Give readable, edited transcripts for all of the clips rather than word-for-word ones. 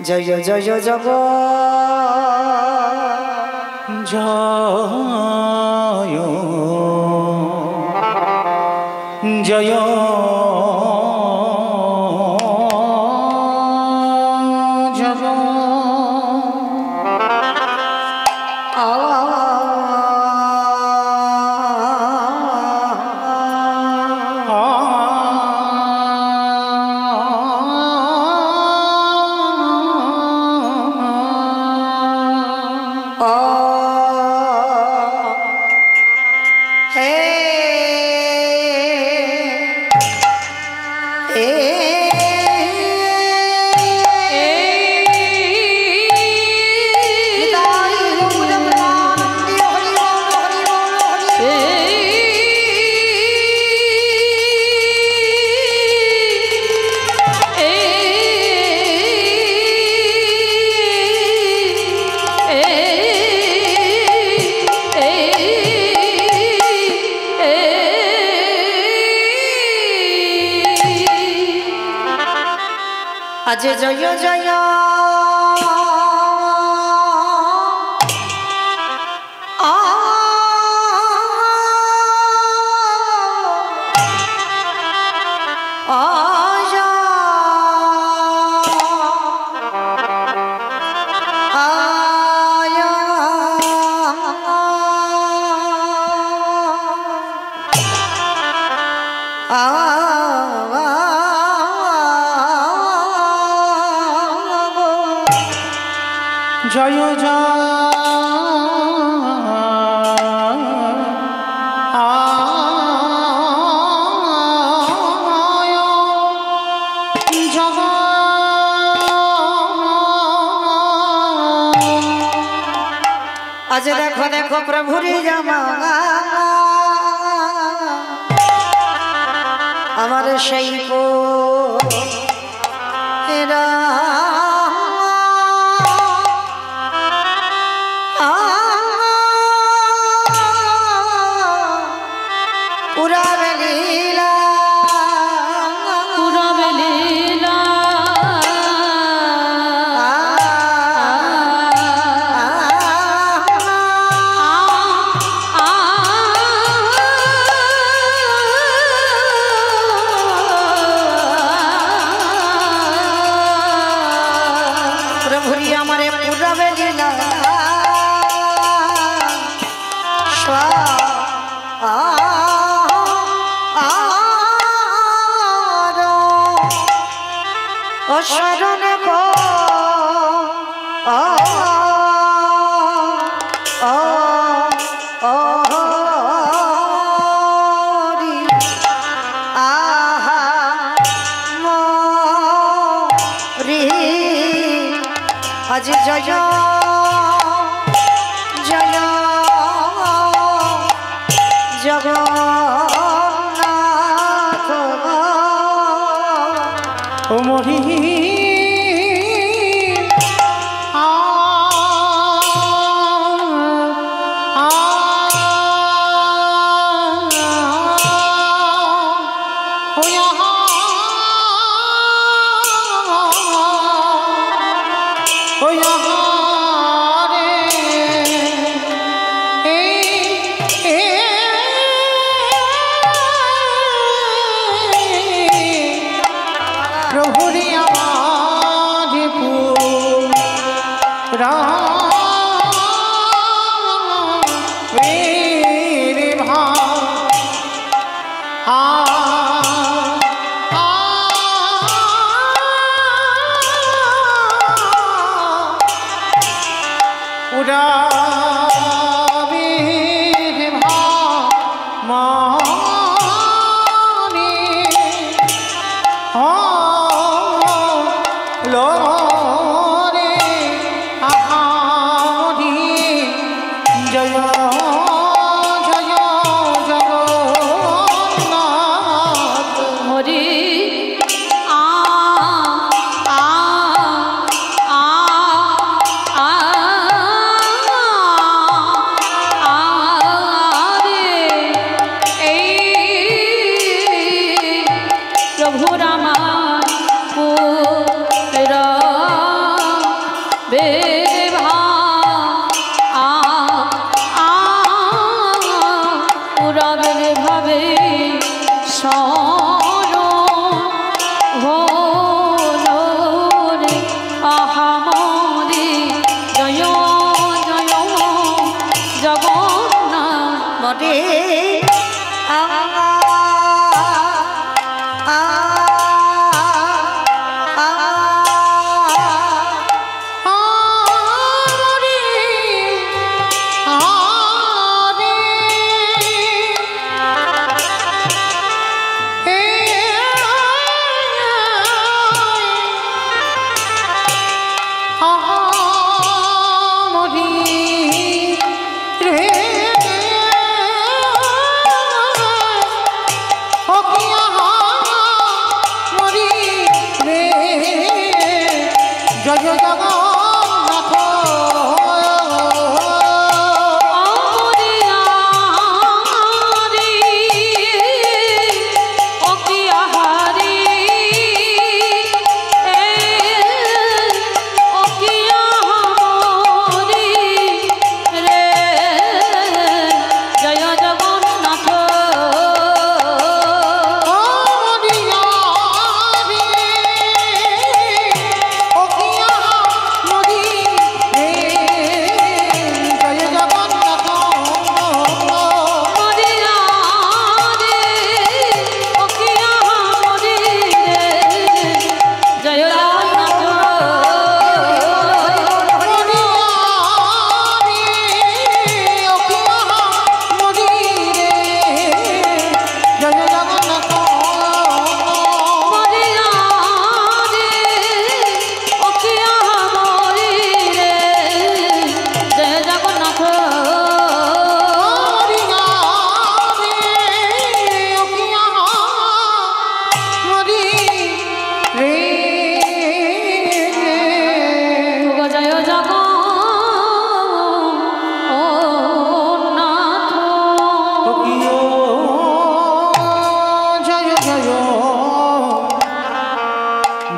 জয় জয় jug জয় জয় आज जय जय जय जग आज देखो देखो प्रभुरी जमा हमारे शही को शरण को आज जय जय जगन्नाथ ओ मोरी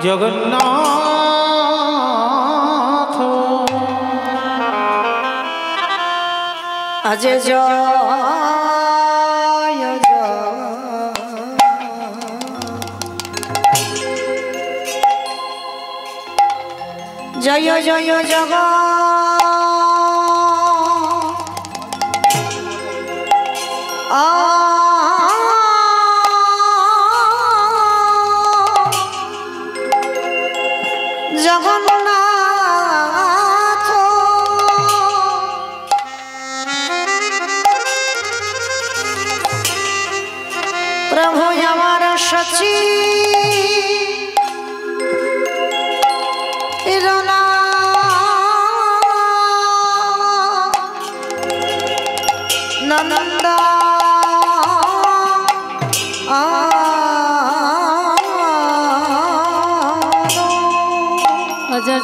জগন্নাথ আজ জয় জয় জয় জগ জগন্নাথ প্রভু আমার সচি নন্দা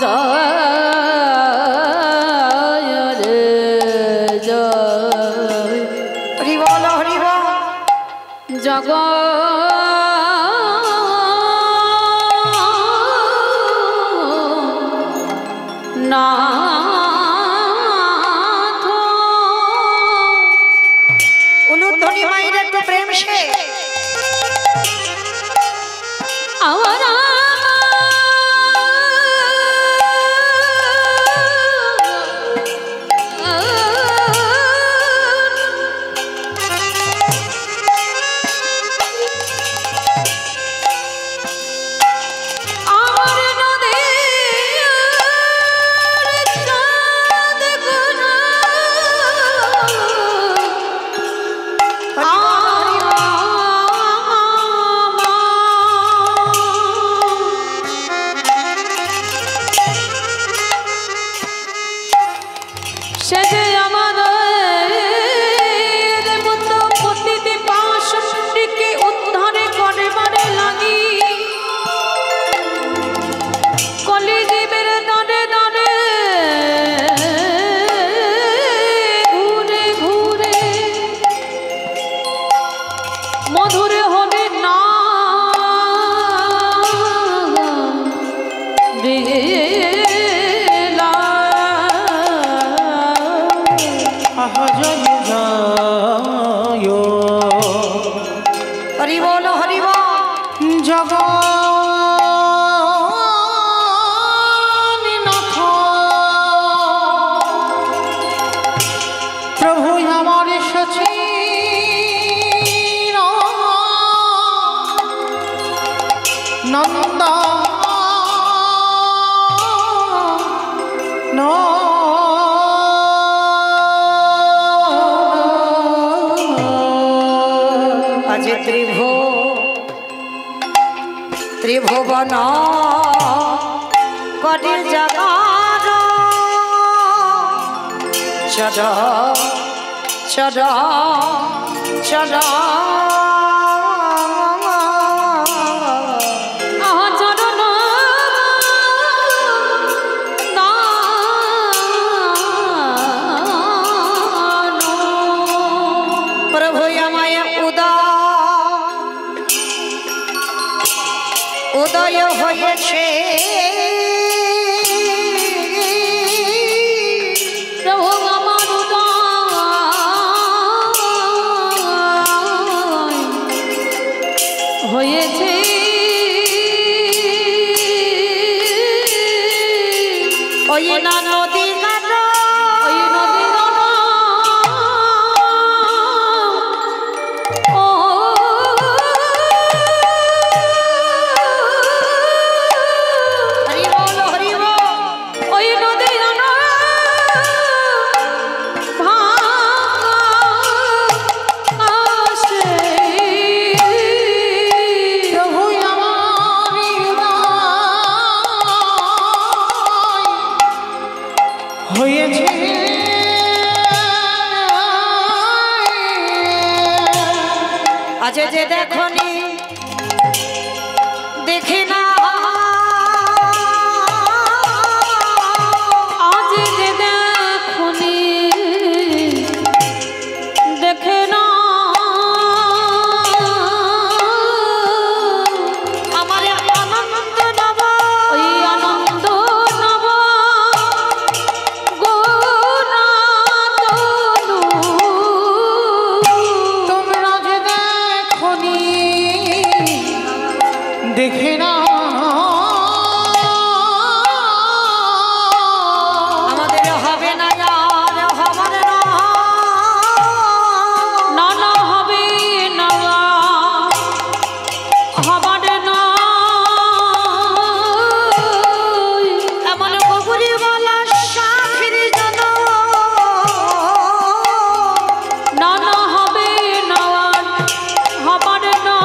জয় রে জয় হরি বল হরি বল জগ না উলুধ্বনি মায়ের একটু প্রেম সে আমার নদী নন্দ আজ ত্রিভুবন কটির জাগার চর চর চর উদয় হয়েছে প্রভু আমার উদয় হয়েছে ওই না নদী ঘাট ওই নদী আজ যে দেখনি দেখি না আজ যে দেখনি দেখে না আমার আনন্দ নব ওই আনন্দ নব গোনা তনু তোমরা যে দেখনি দেখি না আমাদের হবে না আর হবার না না হবে না হবার না এমন কবুরি বলা সাফির জন না না হবে না হবার না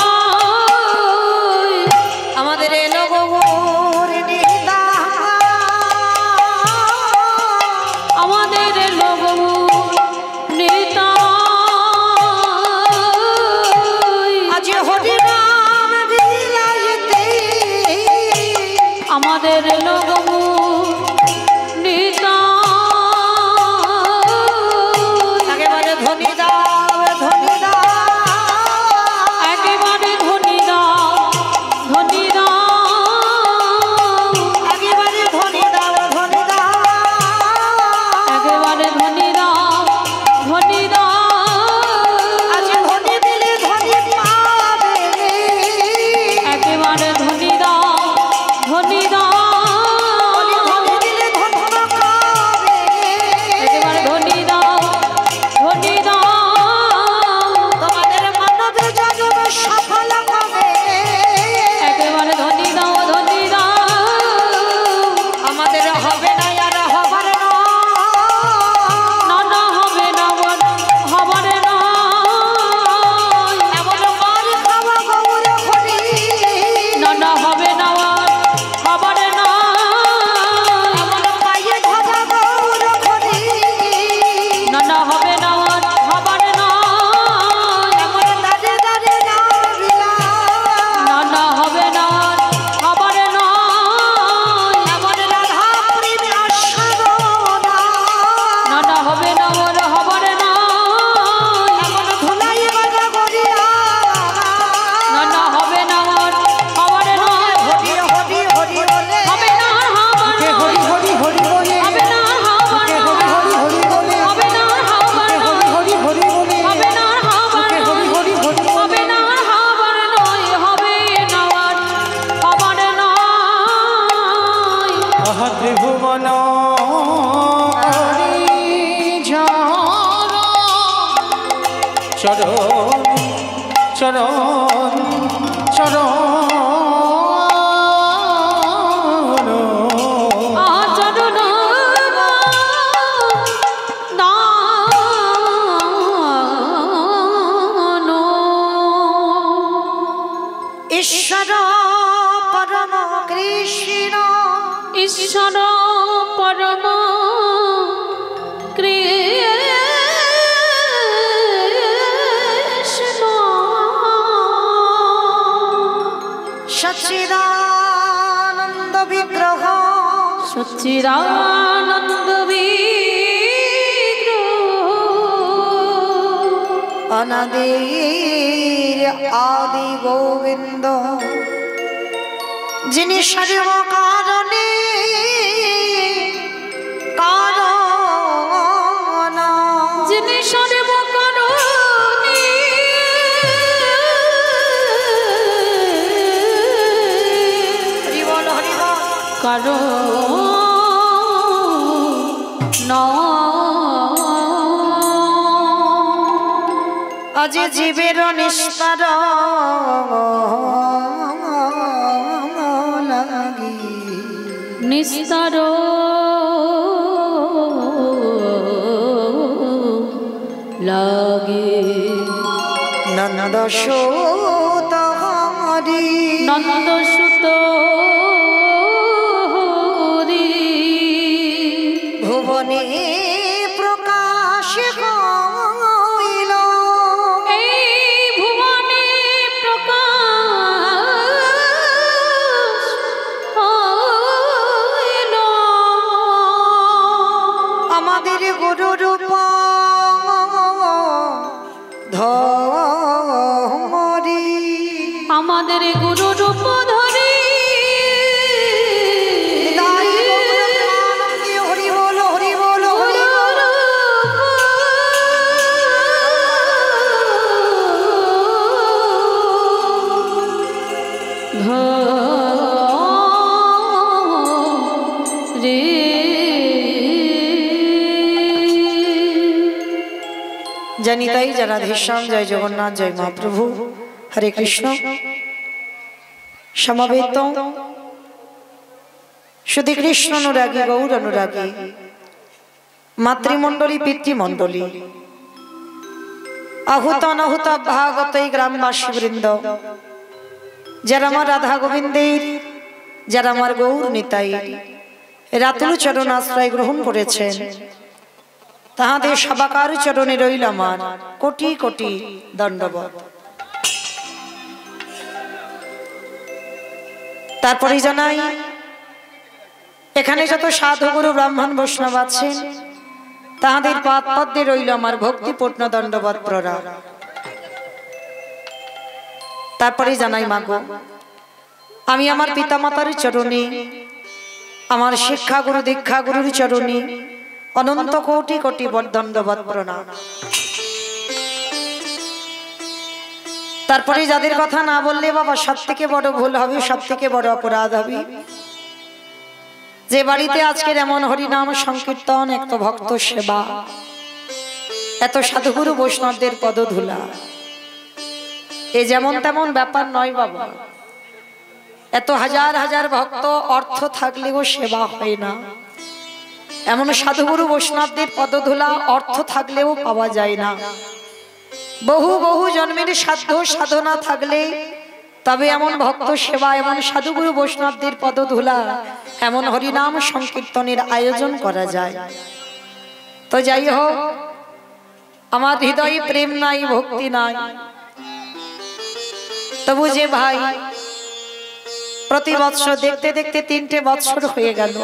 আমাদের এলো গৌর নিদা আমাদের লোক নেতা আজ হরি নাম বিলাইতে আমাদের লোক নেতা একেবারে ধনী দাও ধনী দাও একেবারে ধনী দাও ধনী দাও একেবারে ধনী দাও ধনী দাও একেবারে ধনী দাও ধনী দাও আজ ধনী দিলে ধনী পাবে একেবারে ধনী দাও ধনী দাও ধনী দিলে ধন্য পাবে একেবারে ধনী দাও ধনী দাও তোমাদের মানব জন্ম সফল হবে একেবারে ধনী দাও ধনী দাও আমাদের হবে না আর হবার না না হবে না হবারে না এমন মার খাওয়া গৌর হরি না না হবে না হবারে না এমন পায়ে ধরা গৌর হরি না না হবে না হবারে না এমন দাঁড়ে দাঁড়ে না বিলা না না হবে না হবারে না এমন রাধা প্রেমে আশারনা না না হবে না হবারে না এমন ধুলাই বাজা গরিয়া না না হবে না হবারে না হরি হরি হরি বলে হবে না হবার না হরি হরি হরি বলে হবে না হবার না হরি হরি বলে হবে না হবার না হরি হরি বলে হবে না হবার না হরি হরি হরি হবে না হবার নয় হবে না হবার নয় আহা ত্রিভুবন চরণ চরণ চরণ সচ্চিদানন্দ বিগ্রহ অনাদির আদি গোবিন্দ যিনি সর্ব কারণে কারণ যিনি সর্ব কারণে হরি বল কারণ আজ জীবের নিস্তার লাগি নিস্তার লাগে নন্দ সুত হরি নন্দ সুত হরি ভুবনে প্রকাশ হইল এই ভুবনে প্রকাশ হইল আমাদের গুরু রূপ ধরি আমাদের গুরু রূপ ধরি হরি বল হরি বল হরি বল রে জানি তাই যারা রাধেশ্যাম জয় জগন্নাথ জয় মহাপ্রভু হরে কৃষ্ণ সমবেত শুধু কৃষ্ণ অনুরাগী গৌর অনুরাগী মাতৃমণ্ডলী পিতৃমণ্ডলী আহুত অনাহুত ভাগত এই গ্রামবাসী বৃন্দ যারা আমার রাধা গোবিন্দের যারা আমার গৌর নিতাই রাতুল চরণ আশ্রয় গ্রহণ করেছেন তাহাদের সবাকার চরণে রইল আমার কোটি কোটি দণ্ডবত। তারপরে জানাই এখানে যত সাধু গুরু ব্রাহ্মণ বৈষ্ণব আছেন তাহাদের পাদ পদ্মে রইল আমার ভক্তিপূর্ণ দণ্ডবত প্রণাম। তারপরে জানাই মাগো আমি আমার পিতামাতার চরণে আমার শিক্ষা গুরু দীক্ষা গুরুর চরণে অনন্ত কোটি কোটি দণ্ডবত প্রণাম। তারপরে যাদের কথা না বললে বাবা সব থেকে বড় ভুল হবে, সব থেকে বড় অপরাধ হবে, যে বাড়িতে আজকের এমন হরিনাম সংকীর্তন, এত ভক্ত সেবা, এত সাধুগুরু বৈষ্ণবদের পদধূলা, এ যেমন তেমন ব্যাপার নয় বাবা। এত হাজার হাজার ভক্ত অর্থ থাকলেও সেবা হয় না, এমন সাধুগুরু বৈষ্ণবদের পদধূলা অর্থ থাকলেও পাওয়া যায় না। বহু বহু জন্মের সাধ্য সাধনা থাকলে তবে এমন ভক্ত সেবা, এমন সাধুগুরু বৈষ্ণবদের পদধূলা, এমন হরিনাম সংকীর্তনের আয়োজন করা যায়। তো যাই হোক, আমার হৃদয়ে প্রেম নাই, ভক্তি নাই, তবু যে ভাই প্রতি বৎসর দেখতে দেখতে 3টে বৎসর হয়ে গেল,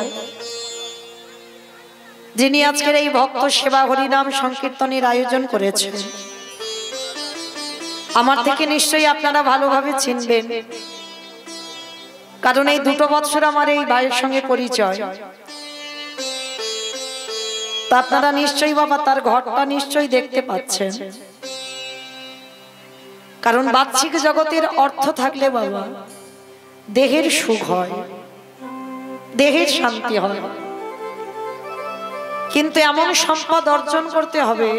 যিনি আজকের এই ভক্ত সেবা হরিনাম সংকীর্তনের আয়োজন করেছেন, আমার থেকে নিশ্চয়ই আপনারা ভালোভাবে চিনবেন, কারণ এই 2 বৎসর আমার এই ভাইয়ের সঙ্গে পরিচয়। তা আপনারা নিশ্চয়ই বাবা তার ঘরটা নিশ্চয়ই দেখতে পাচ্ছেন, কারণ বাহ্যিক জগতের অর্থ থাকলে বাবা দেহের সুখ হয়, দেহের শান্তি হয়, কিন্তু এমন সম্পদ অর্জন করতে হবে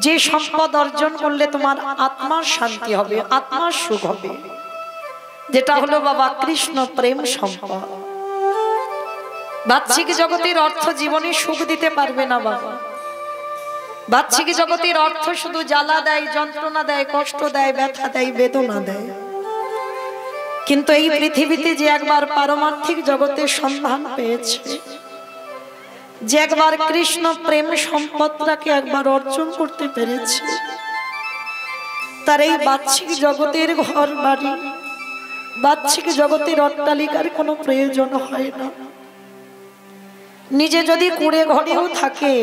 যে সম্পদ অর্জন করলে তোমার আত্মার শান্তি হবে, আত্মার সুখ হবে, যেটা হলো বাবা কৃষ্ণ প্রেম সম্পদ। বাহ্যিক জগতের অর্থ জীবনে সুখ দিতে পারবে না বাবা। বাহ্যিক জগতের অর্থ শুধু জ্বালা দেয়, যন্ত্রণা দেয়, কষ্ট দেয়, ব্যথা দেয়, বেদনা দেয়, কিন্তু এই পৃথিবীতে যে একবার পারমার্থিক জগতের সন্ধান পেয়েছে, যে একবার কৃষ্ণ প্রেম সম্পদটাকে একবার অর্জন করতে পেরেছে, তার এই বাহ্যিক জগতের ঘর বাড়ি, বাহ্যিক জগতের অট্টালিকার কোনো প্রয়োজন হয় না। নিজে যদি কুড়ে ঘরেও থাকে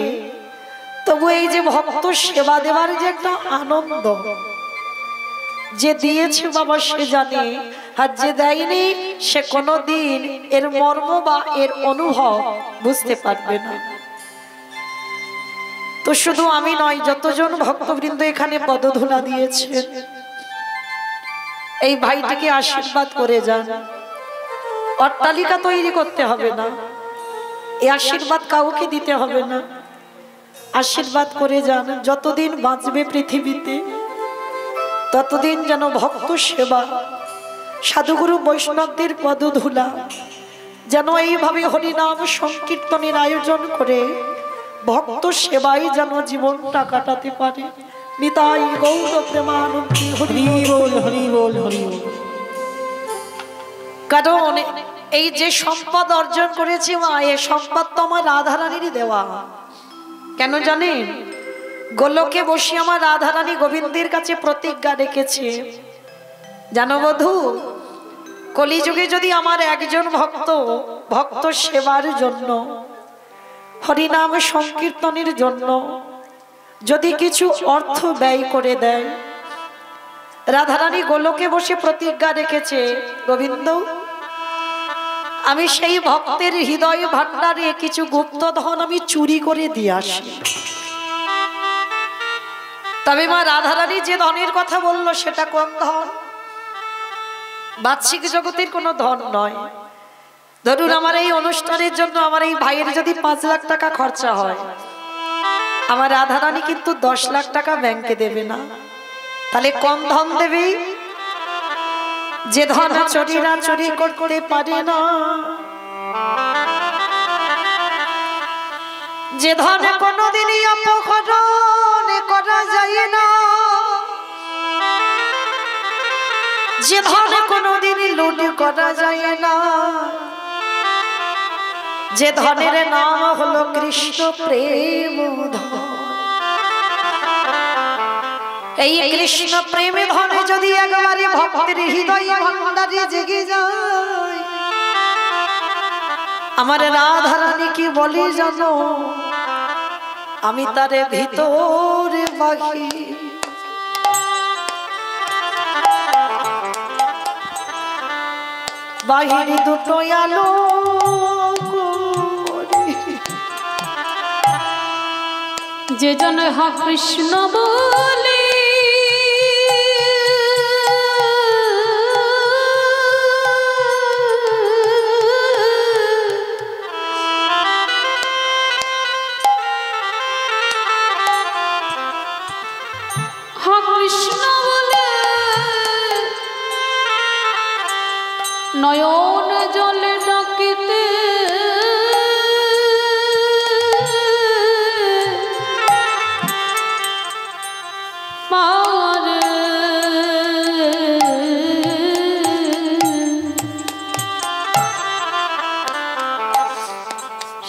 তবু এই যে ভক্ত সেবা দেওয়ার যে একটা আনন্দ, যে দিয়েছে বাবা সে জানে, আর যে দেয়নি সে কোনোদিন এর মর্ম বা এর অনুভব বুঝতে পারবে না। তো শুধু আমি নয়, যতজন ভক্তবৃন্দ এখানে পদধূলা দিয়েছেন, এই ভাইটিকে আশীর্বাদ করে যান। অট্টালিকা তৈরি করতে হবে না, এই আশীর্বাদ কাউকে দিতে হবে না, আশীর্বাদ করে যান। যতদিন বাঁচবে পৃথিবীতে ততদিন যেন ভক্ত সেবা, সাধুগুরু বৈষ্ণবদের পদধূলা যেন এইভাবে হরিনাম সংকীর্তনের আয়োজন করে ভক্ত সেবাই যেন জীবনটা কাটাতে পারে। নিতাই গৌর প্রেমানন্দে হরি বল, হরি বল, হরি বল। কারণ এই যে সম্পদ অর্জন করেছি মা, এই সম্পদ তো আমার রাধারানীরই দেওয়া। কেন জানেন? গোলকে বসে আমার রাধারানী গোবিন্দের কাছে প্রতিজ্ঞা রেখেছে, জানো বধূ, কলিযুগে যদি আমার একজন ভক্ত সেবার জন্য, হরিনাম সংকীর্তনের জন্য যদি কিছু অর্থ ব্যয় করে দেয়, রাধারানী গোলকে বসে প্রতিজ্ঞা রেখেছে, গোবিন্দ আমি সেই ভক্তের হৃদয় ভান্ডারে কিছু গুপ্তধন আমি চুরি করে দিয়ে আসি। তবে মা রাধারানী যে ধনের কথা বললো সেটা কোন ধন? বাহ্যিক জগতের কোনো ধন নয়। ধরুন আমার এই অনুষ্ঠানের জন্য আমার এই ভাইয়ের যদি 5 লাখ টাকা খরচা হয়, আমার রাধারানী কিন্তু 10 লাখ টাকা ব্যাংকে দেবে না। তাহলে কোন ধন দেবে? যে ধন চোরেরা চুরি করতে পারে না, যে ধনে কোনোদিনই অপহরণ করা যায় না, যে ধনে কোনোদিনই লুট করা যায় না, যে ধনের নাম হলো কৃষ্ণ প্রেম ধন। এই কৃষ্ণ প্রেমে ধনে যদি একবারে ভক্তের হৃদয় ভান্ডারে জেগে যায়, আমার রাধারানী কি বলি জানো? আমি তারে ভিতরে বাহি বাহিরে দুটো আলো যে জন হা কৃষ্ণ বলে নয়ন জলে ডাকিতে পারে,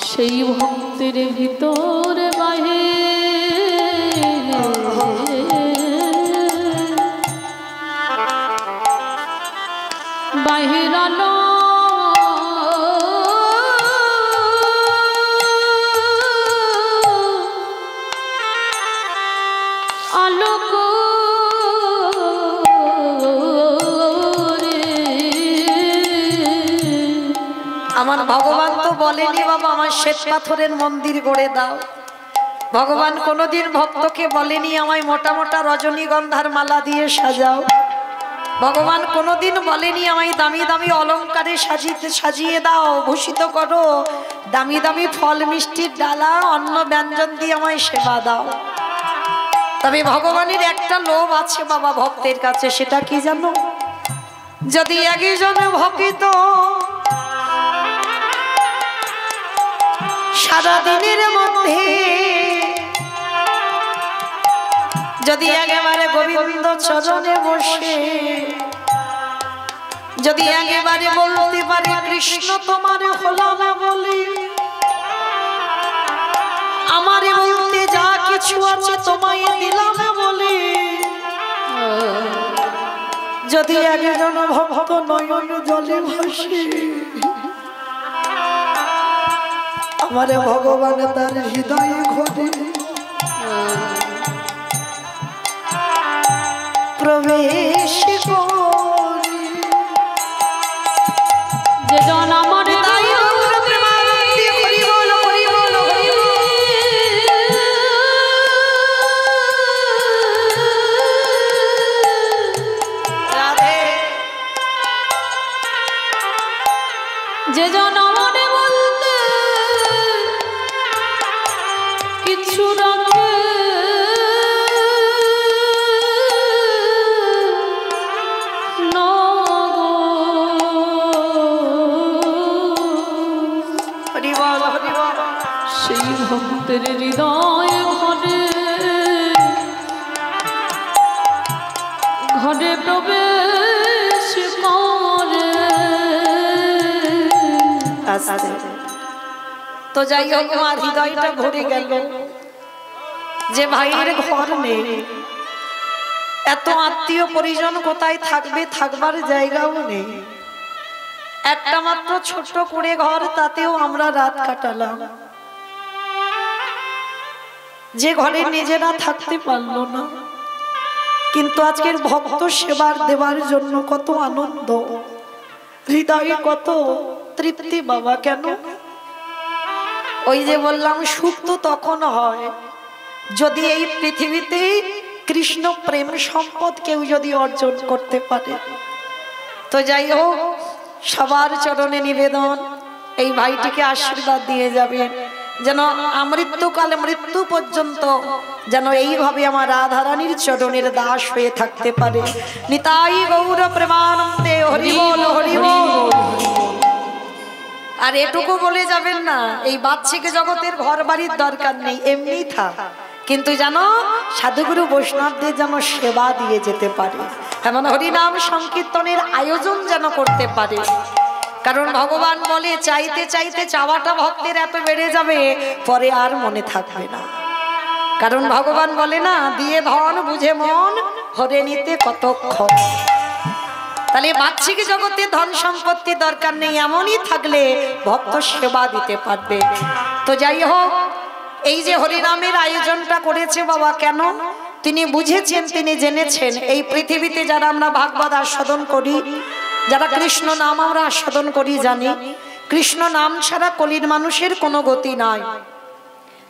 সেই ভক্তের ভিতরে বাহিরে বাহিরালো আলোক রে। আমার ভগবান তো বলেনি বাবা আমার শ্বেত পাথরের মন্দির গড়ে দাও। ভগবান কোনোদিন ভক্তকে বলেনি আমায় মোটা মোটা রজনীগন্ধার মালা দিয়ে সাজাও। ভগবান কোনোদিন বলেনি আমায় দামি দামি অলংকারে সাজিয়ে দাও, ভূষিত করো, দামি দামি ফল মিষ্টির ডালা অন্ন ব্যঞ্জন দিয়ে আমায় সেবা দাও। তবে ভগবানের একটা লোভ আছে বাবা ভক্তের কাছে, সেটা কি জানো? যদি একজন ভক্ত সারাদিনের মধ্যে যদি একেবারে গোবিন্দ চরণে বসে যদি একেবারে বলতে পারে কৃষ্ণ তোমার হলাম বলে, আমারে বলতে যা কিছু আছে তোমায় দিলাম বলে, যদি একজন ভক্ত নয়ন জলে ভাসে আমার ভগবান তার হৃদয় ঘরে প্রবেশ করে যে জন আমার যে জন আমারে বলতে কিছু রাখে না গো। সেই ভক্তের হৃদয় ঘরে ঘরে প্রবেশ করে। তো যাই হোক আমার হৃদয়টা ভরে গেল যে ভাইয়ের ঘর নেই, এত আত্মীয় পরিজন কোথায় থাকবে, থাকবার জায়গাও নেই, একটা মাত্র ছোট্ট করে ঘর, তাতেও আমরা রাত কাটালাম। যে ঘরে নিজেরা থাকতে পারলো না, কিন্তু আজকের ভক্ত সেবার দেবার জন্য কত আনন্দ, হৃদয়ে কত তৃপ্তি বাবা। কেন? ওই যে বললাম সুখ তো তখন হয় যদি এই পৃথিবীতে কৃষ্ণ প্রেম সম্পদ কেউ যদি অর্জন করতে পারে। তো যাই হোক, সবার চরণে নিবেদন, এই ভাইটিকে আশীর্বাদ দিয়ে যাবেন যেন আমৃত্যুকালে মৃত্যু পর্যন্ত যেন এইভাবে আমার রাধারানীর চরণের দাস হয়ে থাকতে পারে। নিতাই গৌর প্রেমানন্দে হরি বল হরি বল। আর এটুকু বলে যাবেন না এই বাচ্চিকে জগতের ঘর বাড়ির দরকার নেই, এমনি থাক, কিন্তু যেন সাধুগুরু বৈষ্ণবদের যেন সেবা দিয়ে যেতে পারে, এমন হরিনাম সংকীর্তনের আয়োজন যেন করতে পারে। কারণ ভগবান বলে চাইতে চাইতে চাওয়াটা ভক্তের এত বেড়ে যাবে পরে আর মনে থাকবে না। কারণ ভগবান বলে না, দিয়ে ধন বুঝে মন হরে নিতে কতক্ষণ। তাহলে বাহ্যিক জগতে ধন সম্পত্তি দরকার নেই, এমনই থাকলে ভক্ত সেবা দিতে পারবে। তো যাই হোক, এই যে হরিনামের আয়োজনটা করেছে বাবা, কেন? তিনি বুঝেছেন, তিনি জেনেছেন এই পৃথিবীতে যারা আমরা ভাগবত আস্বাদন করি, যারা কৃষ্ণ নাম আমরা আস্বাদন করি, জানি কৃষ্ণ নাম ছাড়া কলির মানুষের কোনো গতি নাই।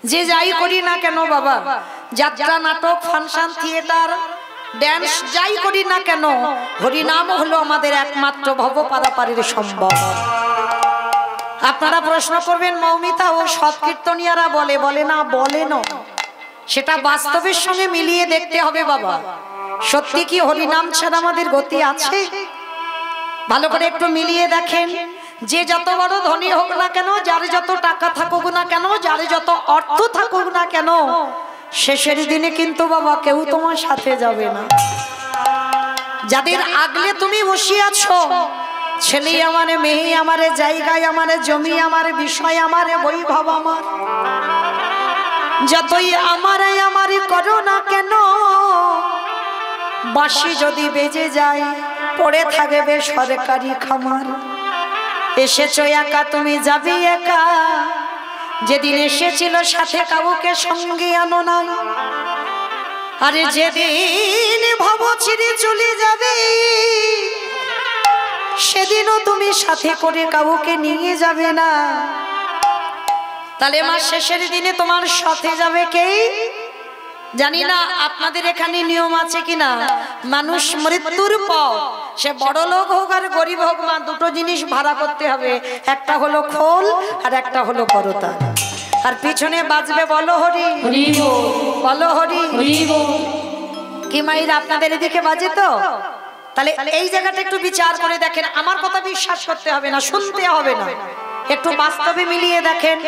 যে যাই করি না কেন বাবা, যাত্রা, নাটক, ফাংশন, থিয়েটার, ড্যান্স যাই করি না কেন, হরিনাম হলো আমাদের একমাত্র ভব পারাপারের সম্ভব। আপনারা প্রশ্ন করবেন, মৌমিতা ও সৎ কীর্তনিয়ারা বলে, বলে না, বলে না, সেটা বাস্তবের সঙ্গে মিলিয়ে দেখতে হবে বাবা। সত্যি কি হরিনাম ছাড়া আমাদের গতি আছে? ভালো করে একটু মিলিয়ে দেখেন। যে যত বড় ধনী হোক না কেন, যার যত টাকা থাকুক না কেন, যার যত অর্থ থাকুক না কেন, শেষের দিনে কিন্তু বাবা কেউ তোমার সাথে যাবে না। যাদের আগলে তুমি বসে আছো, ছেলে আমার, মেয়ে আমার, জায়গায় আমার, জমি আমার, বিষয় আমার, বৈভব আমার, যতই আমারে আমারে করো না কেন, বাঁশি যদি বেজে যায় পড়ে থাকবে সরকারি খামার। এসেছো একা, তুমি যাবে একা, যেদিন এসেছিল সাথে কাউকে সঙ্গে আনো নাই। আরে যেদিন ভাবো ছেড়ে চলে যাবে, সেদিনও তুমি সাথে করে কাউকে নিয়ে যাবে না। তাহলে মা শেষের দিনে তোমার সাথে যাবে কে? জানি না আপনাদের এখানে নিয়ম আছে কিনা, মানুষ মৃত্যুর পর সে বড় লোক হোক আর গরিব হোক মা, দুটো জিনিস ভাড়া করতে হবে, একটা হলো খোল আর একটা হলো করতা। আর পিছনে বাজবে বলো হরি বলো হরি। কি মাইর আপনাদের এদিকে বাজে তো? তাহলে এই জায়গাটা একটু বিচার করে দেখেন। আমার কথা বিশ্বাস করতে হবে না, শুনতে হবে না, একটু বাস্তবে মিলিয়ে দেখেন।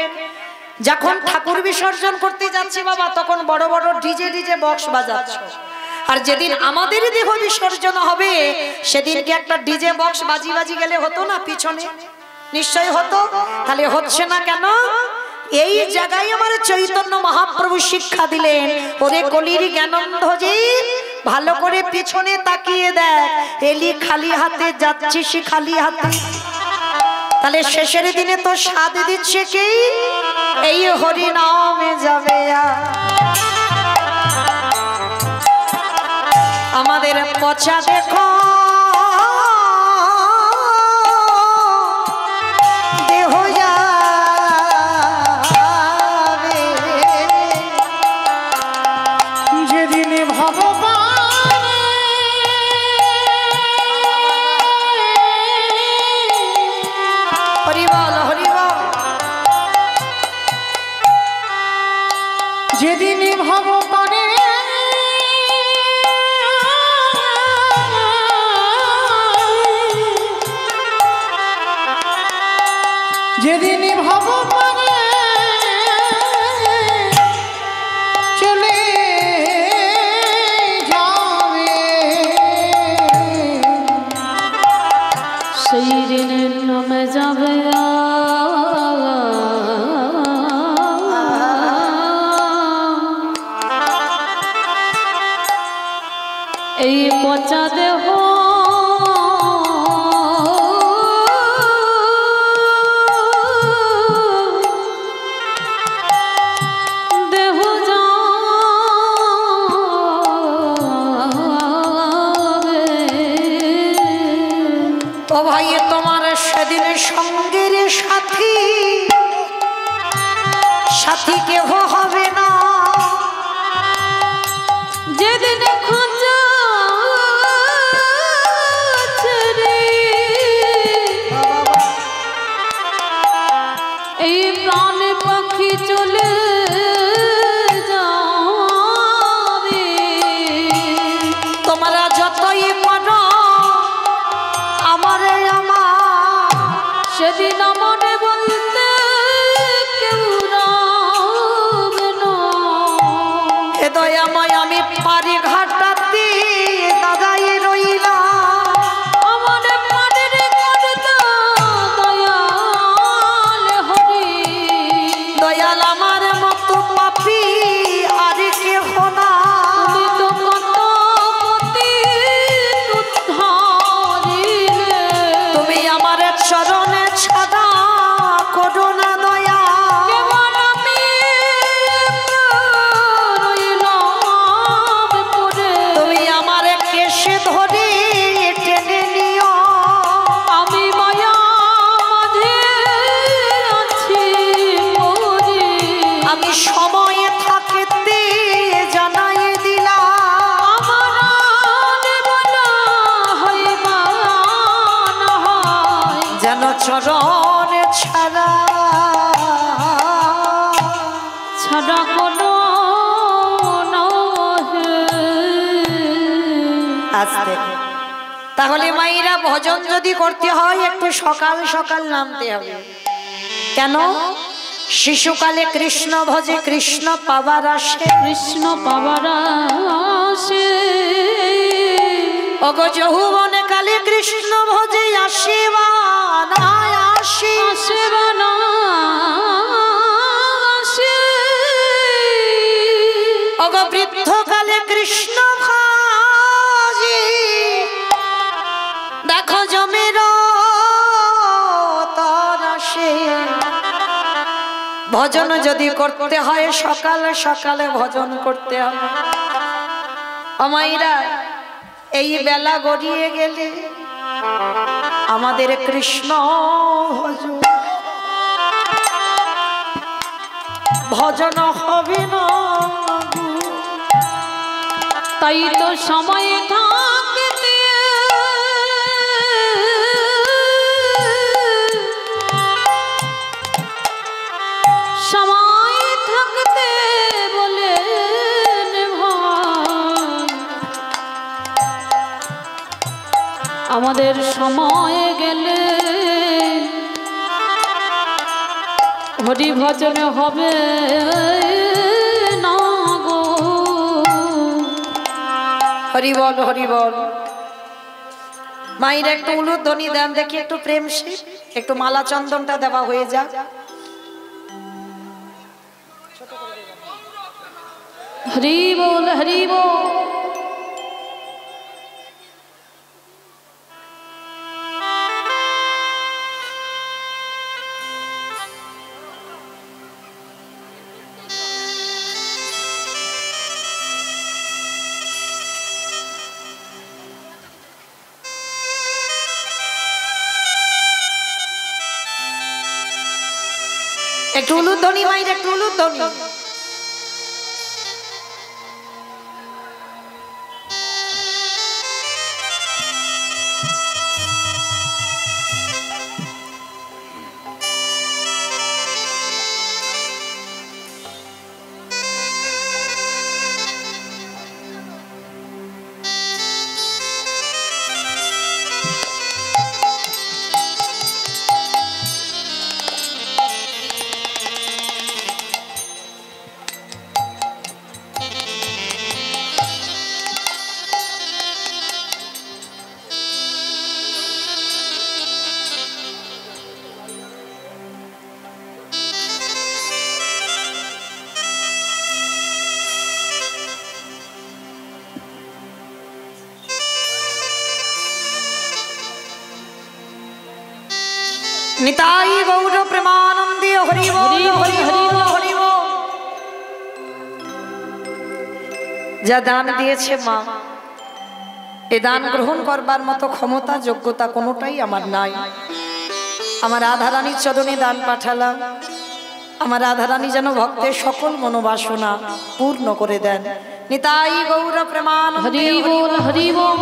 যখন ঠাকুর বিসর্জন করতে যাচ্ছি বাবা, তখন বড় বড় ডিজে বক্স বাজাচ্ছে। আর যেদিন আমাদের দেহ বিসর্জন হবে, সেদিন কি একটা ডিজে বক্স বাজি গেলে হতো না? পিছনে নিশ্চয় হতো। তাহলে হচ্ছে না কেন? এই জায়গায় আমার চৈতন্য মহাপ্রভু শিক্ষা দিলেন, ওরে কলির জ্ঞানন্ধ যে ভালো করে পিছনে তাকিয়ে দেখ, এলি খালি হাতে যাচ্ছিস খালি হাতে। তাহলে শেষের দিনে তো স্বাদ দিচ্ছে কি? হরি নামে যাবে আমাদের পচা দেখো দেহ যাবে যেদিন ভগবান হরি বল হরি বল যেদিন ভগবানে যেদিন ভগবানে চলে যাবে সেই দিনের নামে যাবে এই পচা দেহ দেহ যাবে ও ভাই তোমার সেদিন সঙ্গের সাথী সাথী কেহ হবে না যেদিন খোঁজা ছেড়ে এই প্রাণ পাখি চলে যাবে তোমরা যতই করো আমারে সেদিন মনে বলতে কেউ রবে না হে দয়াময় আমি পারি ঘাটাতে দাদাই রইলাম আমার প্রাণের করতা দয়াল হরি দয়াল আমার মতো পাপী আর কেহ না তুমি তো কত পতি উদ্ধারিলে তুমি আমার চরণে ছাড়া করো না দয়া কেবল আমি রইলাম পড়ে তুমি আমার কেশে ধরে টেনে নিও আমি মায়া মাঝে আছি পড়ে আমি সময়ে থাকতে জানাই দিলাম আমার বলা হইবা না হয় যেন চরণে ছাড়া ছাড়া কোনো নহে আসতে তাহলে মাইরা ভজন যদি করতে হয় একটু সকাল সকাল নামতে হবে কেন শিশুকালে কৃষ্ণ ভজে কৃষ্ণ পাবার আসে কৃষ্ণ পাবার আসে অগ যৌবনে কালে কৃষ্ণ ভজে আসিবা না আসি আসে বা না আসে অগ বৃদ্ধকালে কৃষ্ণ ভজে দেখো জমির তর আসে ভজন যদি করতে হয় সকালে সকালে ভজন করতে হবে আমাইরা এই বেলা গড়িয়ে গেলে আমাদের কৃষ্ণ ভজন হবে না তাই তো সময় থাকতে সময় থাকতে বলে আমাদের সময় গেলে হরি ভজন হবে না গো হরি বল হরি বল মায়ের একটু উলুধ্বনি দেন দেখি একটু প্রেম শীত একটু মালা চন্দনটা দেওয়া হয়ে যাক হরি বল হরি বল একটু উলুধ্বনি মাইর, একটু উলুধ্বনি। নিতাই গৌর প্রেমানন্দে হরি বল, হরি বল, হরি বল। যা দান দিয়েছে মা, এ দান গ্রহণ করবার মতো ক্ষমতা যোগ্যতা কোনোটাই আমার নাই। আমার রাধারানীর চরণে দান পাঠালাম, আমার রাধারানী যেন ভক্তের সকল মনোবাসনা পূর্ণ করে দেন। নিতাই গৌর প্রেমানন্দে হরি বল, হরি বল।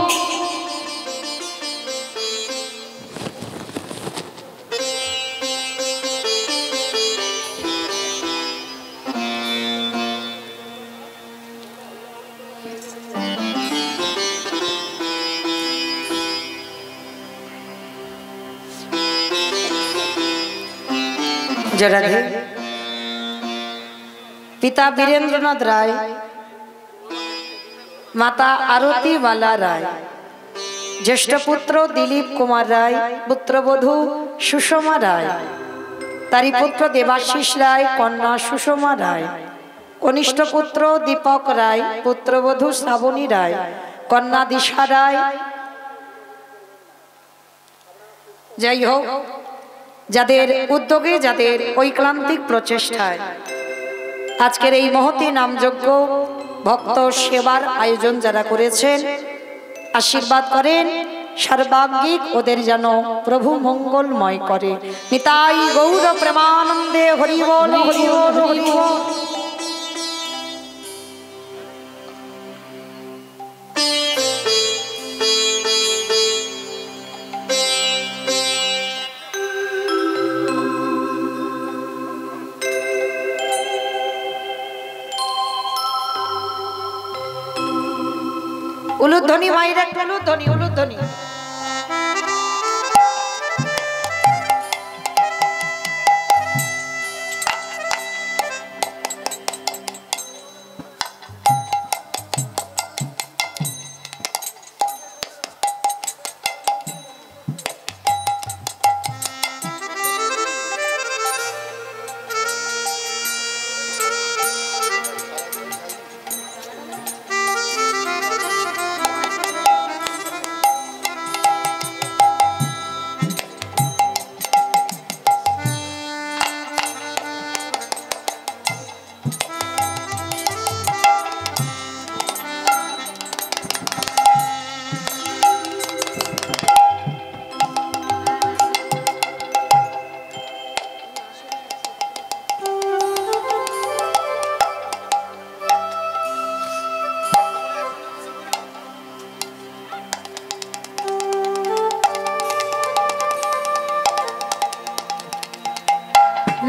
রাধে। পিতা বীরেন্দ্রনাথ রায়, মাতা আরতি বালা রায়, জ্যেষ্ঠ পুত্র দিলীপ কুমার রায়, পুত্রবধূ সুষমা রায়, তারই পুত্র দেবাশিস রায়, কন্যা সুষমা রায়, কনিষ্ঠ পুত্র দীপক রায়, পুত্রবধূ শ্রাবণী রায়, কন্যা দিশা রায়। যাই হোক, যাদের উদ্যোগে, যাদের ঐক্লান্তিক প্রচেষ্টায় আজকের এই মহতী নামযজ্ঞ ভক্ত সেবার আয়োজন যারা করেছেন, আশীর্বাদ করেন সর্বাঙ্গিক ওদের যেন প্রভু মঙ্গলময় করে। নিতাই গৌর প্রেমানন্দে হরি বল, হরি বল, হরি বল। উলুধ্বনি মাইর, একটা উলুধ্বনি, উলুধ্বনি।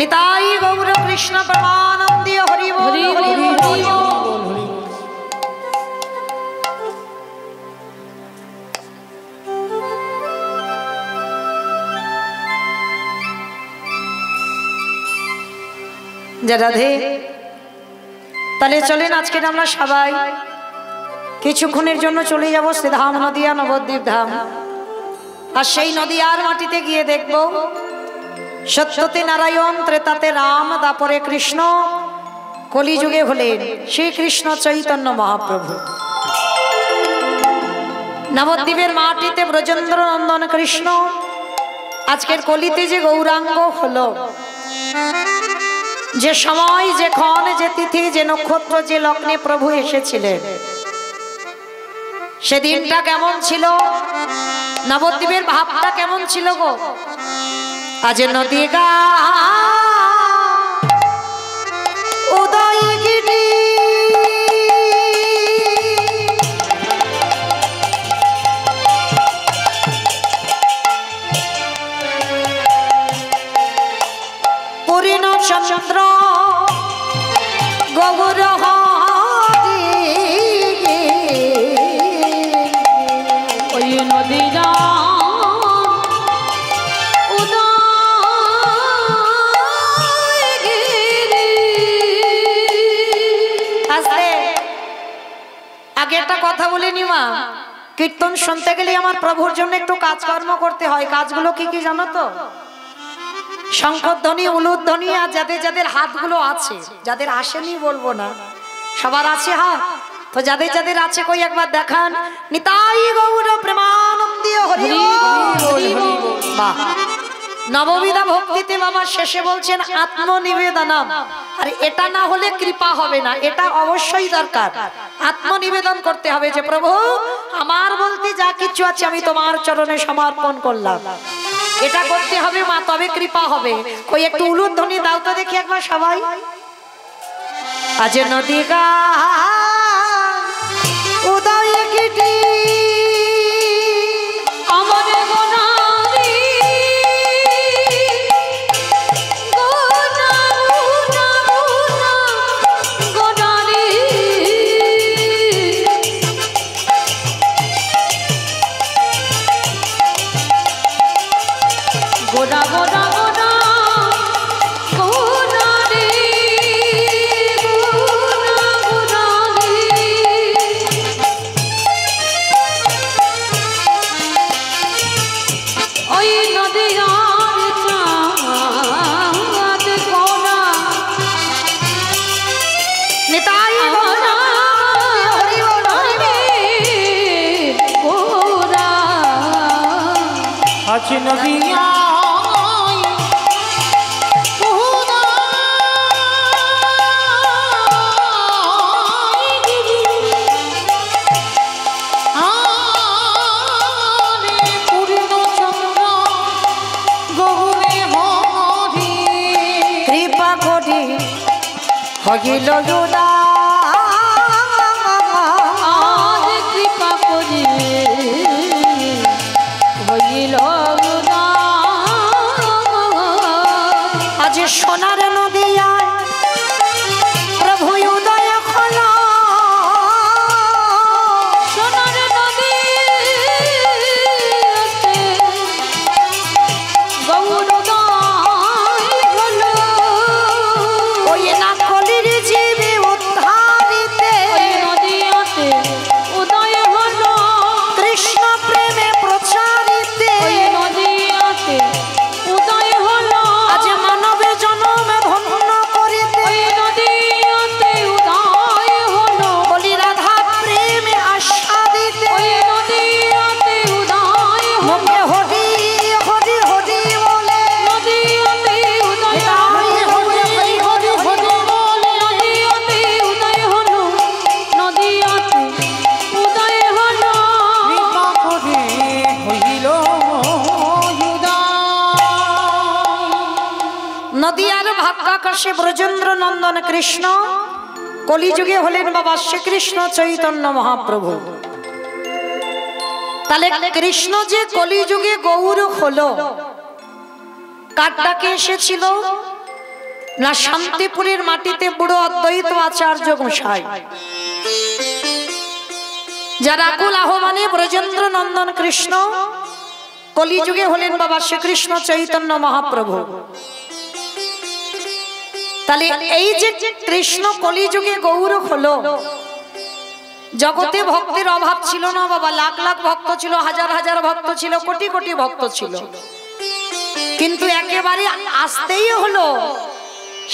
নিতাই গৌর কৃষ্ণ প্রেমানন্দে হরি বল, হরি বল, হরি বল। রাধে। তাহলে চলেন আজকে আমরা সবাই কিছুক্ষণের জন্য চলে যাব শ্রীধাম নদিয়া নবদ্বীপ ধাম। আর সেই নদিয়ার মাটিতে গিয়ে দেখব সত্যতে নারায়ণ, ত্রেতাতে রাম, তারপরে কৃষ্ণ, কলিযুগে হলেন শ্রীকৃষ্ণ চৈতন্য মহাপ্রভু। নবদ্বীপের মাটিতে ব্রজেন্দ্র নন্দন কৃষ্ণ আজকের কলিতে যে গৌরাঙ্গ হলো, যে সময়, যে ক্ষণ, যে তিথি, যে নক্ষত্র, যে লগ্নে প্রভু এসেছিলেন, সেদিনটা কেমন ছিল, নবদ্বীপের ভাবটা কেমন ছিল গো। আজ নদী গা একটা কথা বলিনি মা, কীর্তন শুনতে গেলে আমার প্রভুর জন্য একটু কাজকর্ম করতে হয়। কাজগুলো কি কি জানো তো? শঙ্খধ্বনি, উলুধ্বনি, আর যাদের যাদের হাতগুলো আছে, যাদের আসেনি বলবো না, সবার আছে হাত, তো যাদের যাদের আছে কই একবার দেখান। নিতাই গৌর প্রেমানন্দে হরি বল। বাহ, নববিধা ভক্তিতে বাবা শেষে বলছেন আত্মনিবেদনম। আর এটা না হলে কৃপা হবে না, এটা অবশ্যই দরকার। আত্মনিবেদন করতে হবে যে প্রভু আমার বলতে যা কিছু আছে আমি তোমার চরণে সমর্পণ করলাম, এটা করতে হবে মা, তবে কৃপা হবে। কই একটু উলুধ্বনি দাও তো দেখি একবার সবাই। আজ নদী গা উদয় গিটি আমার গোনারি গোনা গোনা গোনা গোনারি গোনা গোনা গোনা গোনারি গোনা গোনারি ওই নদীয়ার চাঁদ কোনা নিতাই গৌর হরি বল কোনা আজ নদিয়া কৃপা করি হইল উদা আজ কৃপা করি হইল আজ সোনার নদিয়ায় প্রভু উদয় হল। সোনার নদী গৌরদয় হলো ওই না কলির জীবে উদ্ধারিতে ওই নদীয়াতে উদয় হলো কৃষ্ণ প্রেমে প্রচারিতে ওই নদীয়াতে উদয় হলো আজ মানবে জনমে ধন্য করিতে ওই নদীয়াতে উদয় হলো বলি রাধা প্রেমে আস্বাদিতে ওই নদীয়াতে উদয় হলো মুখে হরি হরি হরি বলে নদীয়াতে উদয় হলো হরি হরি হরি বলে নদীয়াতে উদয় হলো নদীয়াতে উদয় হলো কৃপা করে হইল নদিয়ার ভাগ্যাকাশে ব্রজেন্দ্র নন্দন কৃষ্ণ কলিযুগে হলেন বাবা শ্রীকৃষ্ণ চৈতন্য মহাপ্রভু। তাহলে কৃষ্ণ যে কলিযুগে গৌর হলো, কার ডাকে এসেছিল না? শান্তিপুরের মাটিতে বুড়ো অদ্বৈত আচার্য গোসাই, যার আকুল আহ্বানে ব্রজেন্দ্র নন্দন কৃষ্ণ কলিযুগে হলেন বাবা শ্রীকৃষ্ণ চৈতন্য মহাপ্রভু। তাহলে এই যে কৃষ্ণ কলিযুগে গৌর হলো, জগতে ভক্তের অভাব ছিল না বাবা, লাখ লাখ ভক্ত ছিল, হাজার হাজার ভক্ত ছিল, কোটি কোটি ভক্ত ছিল, কিন্তু একেবারে আসতেই হলো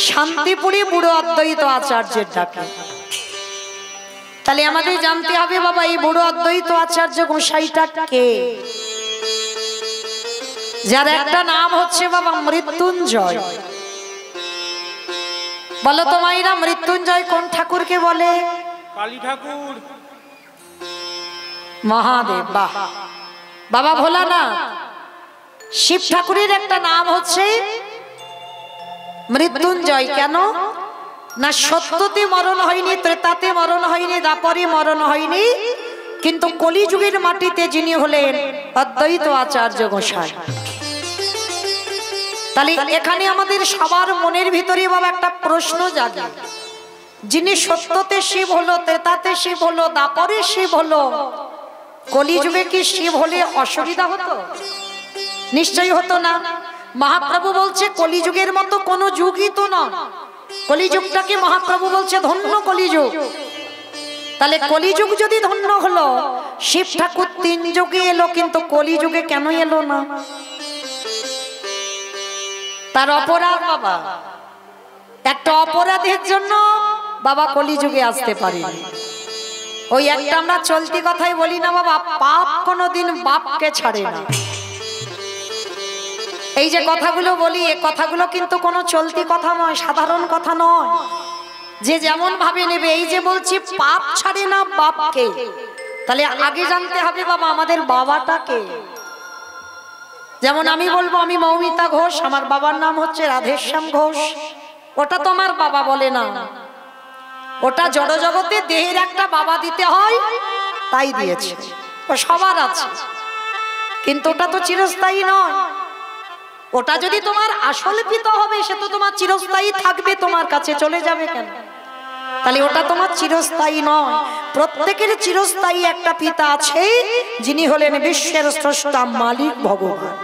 শান্তিপুরে বুড়ো অদ্বৈত আচার্যের ডাকে। তাহলে আমাদের জানতে হবে বাবা এই বুড়ো অদ্বৈত আচার্য গোসাইটা কে, যার একটা নাম হচ্ছে বাবা মৃত্যুঞ্জয়। বলো তো মাইরা, মৃত্যুঞ্জয় কোন ঠাকুরকে বলে? কালী ঠাকুর। মহাদেব। বাহ, বাবা ভোলানাথ। শিব ঠাকুরের একটা নাম হচ্ছে মৃত্যুঞ্জয়। কেন না? সত্যতে মরণ হয়নি, ত্রেতাতে মরণ হয়নি, দাপরে মরণ হয়নি, কিন্তু কলিযুগের মাটিতে যিনি হলেন অদ্বৈত আচার্য গোসাই। তাহলে এখানে আমাদের সবার মনের ভিতরে বাবা একটা প্রশ্ন জাগে, যিনি সত্যতে শিব হলো, ত্রেতাতে শিব হলো, দাপরে শিব হলো, কলিযুগে কি শিব হলে অসুবিধা হতো? নিশ্চয়ই হতো না। মহাপ্রভু বলছে কলিযুগের মতো কোনো যুগই তো না, কলিযুগটাকে মহাপ্রভু বলছে ধন্য কলিযুগ। তাহলে কলিযুগ যদি ধন্য হলো, শিব ঠাকুর 3 যুগে এলো, কিন্তু কলিযুগে কেন এলো না? তার অপরাধ বাবা, একটা অপরাধের জন্য বাবা কলিযুগে আসতে পারেনি। ওই একটা আমরা চলতি কথাই বলি না বাবা, পাপ কোনোদিন বাপকে ছাড়ে না। এই যে কথাগুলো বলি, এই কথাগুলো কিন্তু কোনো চলতি কথা নয়, সাধারণ কথা নয়, যে যেমন ভাবে নেবে। এই যে বলছি পাপ ছাড়ে না বাপকে, তাহলে আগে জানতে হবে বাবা আমাদের বাবাটাকে। যেমন আমি বলবো আমি মৌমিতা ঘোষ, আমার বাবার নাম হচ্ছে রাধেশ্যাম ঘোষ, ওটা তো আমার বাবা বলে না, ওটা জড় জগতে দেহের একটা বাবা দিতে হয়, তাই দিয়েছে, ও সবার আছে, কিন্তু ওটা তো চিরস্থায়ী নয়। ওটা যদি তোমার আসল পিতা হবে, সে তো তোমার চিরস্থায়ী থাকবে, তোমার কাছে চলে যাবে কেন? তাহলে ওটা তোমার চিরস্থায়ী নয়। প্রত্যেকের চিরস্থায়ী একটা পিতা আছে, যিনি হলেন বিশ্বের স্রষ্টা মালিক ভগবান।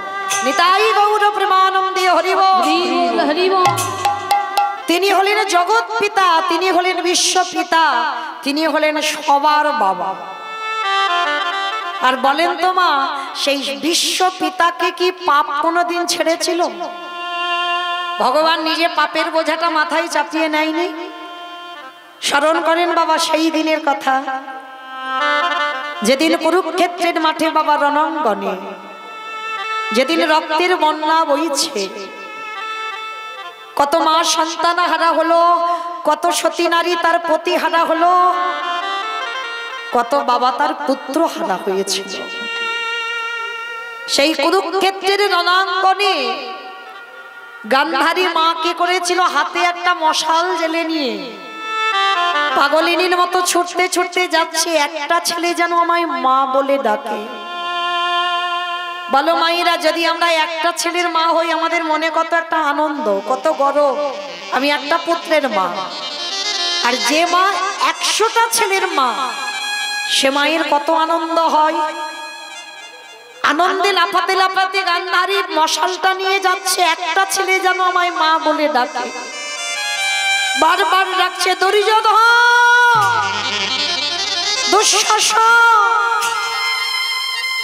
নিতাই গৌর প্রেমানন্দে হরি বল, হরি বল। তিনি হলেন জগৎ পিতা, তিনি হলেন বিশ্ব পিতা, তিনি হলেন সবার বাবা। আর বলেন তো মা, সেই বিশ্ব পিতাকে কি পাপ কোনোদিন ছেড়েছিল? ভগবান নিজে পাপের বোঝাটা মাথায় চাপিয়ে নেয়নি? স্মরণ করেন বাবা সেই দিনের কথা, যেদিন কুরুক্ষেত্রের মাঠে বাবা রণাঙ্গনে, যেদিন রক্তের বন্যা বইছে, কত মা সন্তান হারা হলো, কত সতী নারী তার পতি হারা হলো, কত বাবা তার পুত্র হারা হয়েছিল। সেই কুরুক্ষেত্রের রণাঙ্গনে গান্ধারী মা কি করেছিল? হাতে একটা মশাল জেলে নিয়ে পাগলিনীর মতো ছুটতে ছুটতে যাচ্ছে, একটা ছেলে যেন আমায় মা বলে ডাকে। বলো মায়েরা, যদি আমরা একটা ছেলের মা হই, আমাদের মনে কত একটা আনন্দ, কত গর্ব, আমি একটা পুত্রের মা। আর যে মা 100টা ছেলের মা, সে মায়ের কত আনন্দ হয়। আনন্দে লাফাতে লাফাতে গান্ধারীর মশালটা নিয়ে যাচ্ছে, একটা ছেলে যেন আমায় মা বলে ডাকে। বারবার ডাকছে, দুর্যোধন, দুঃশাসন,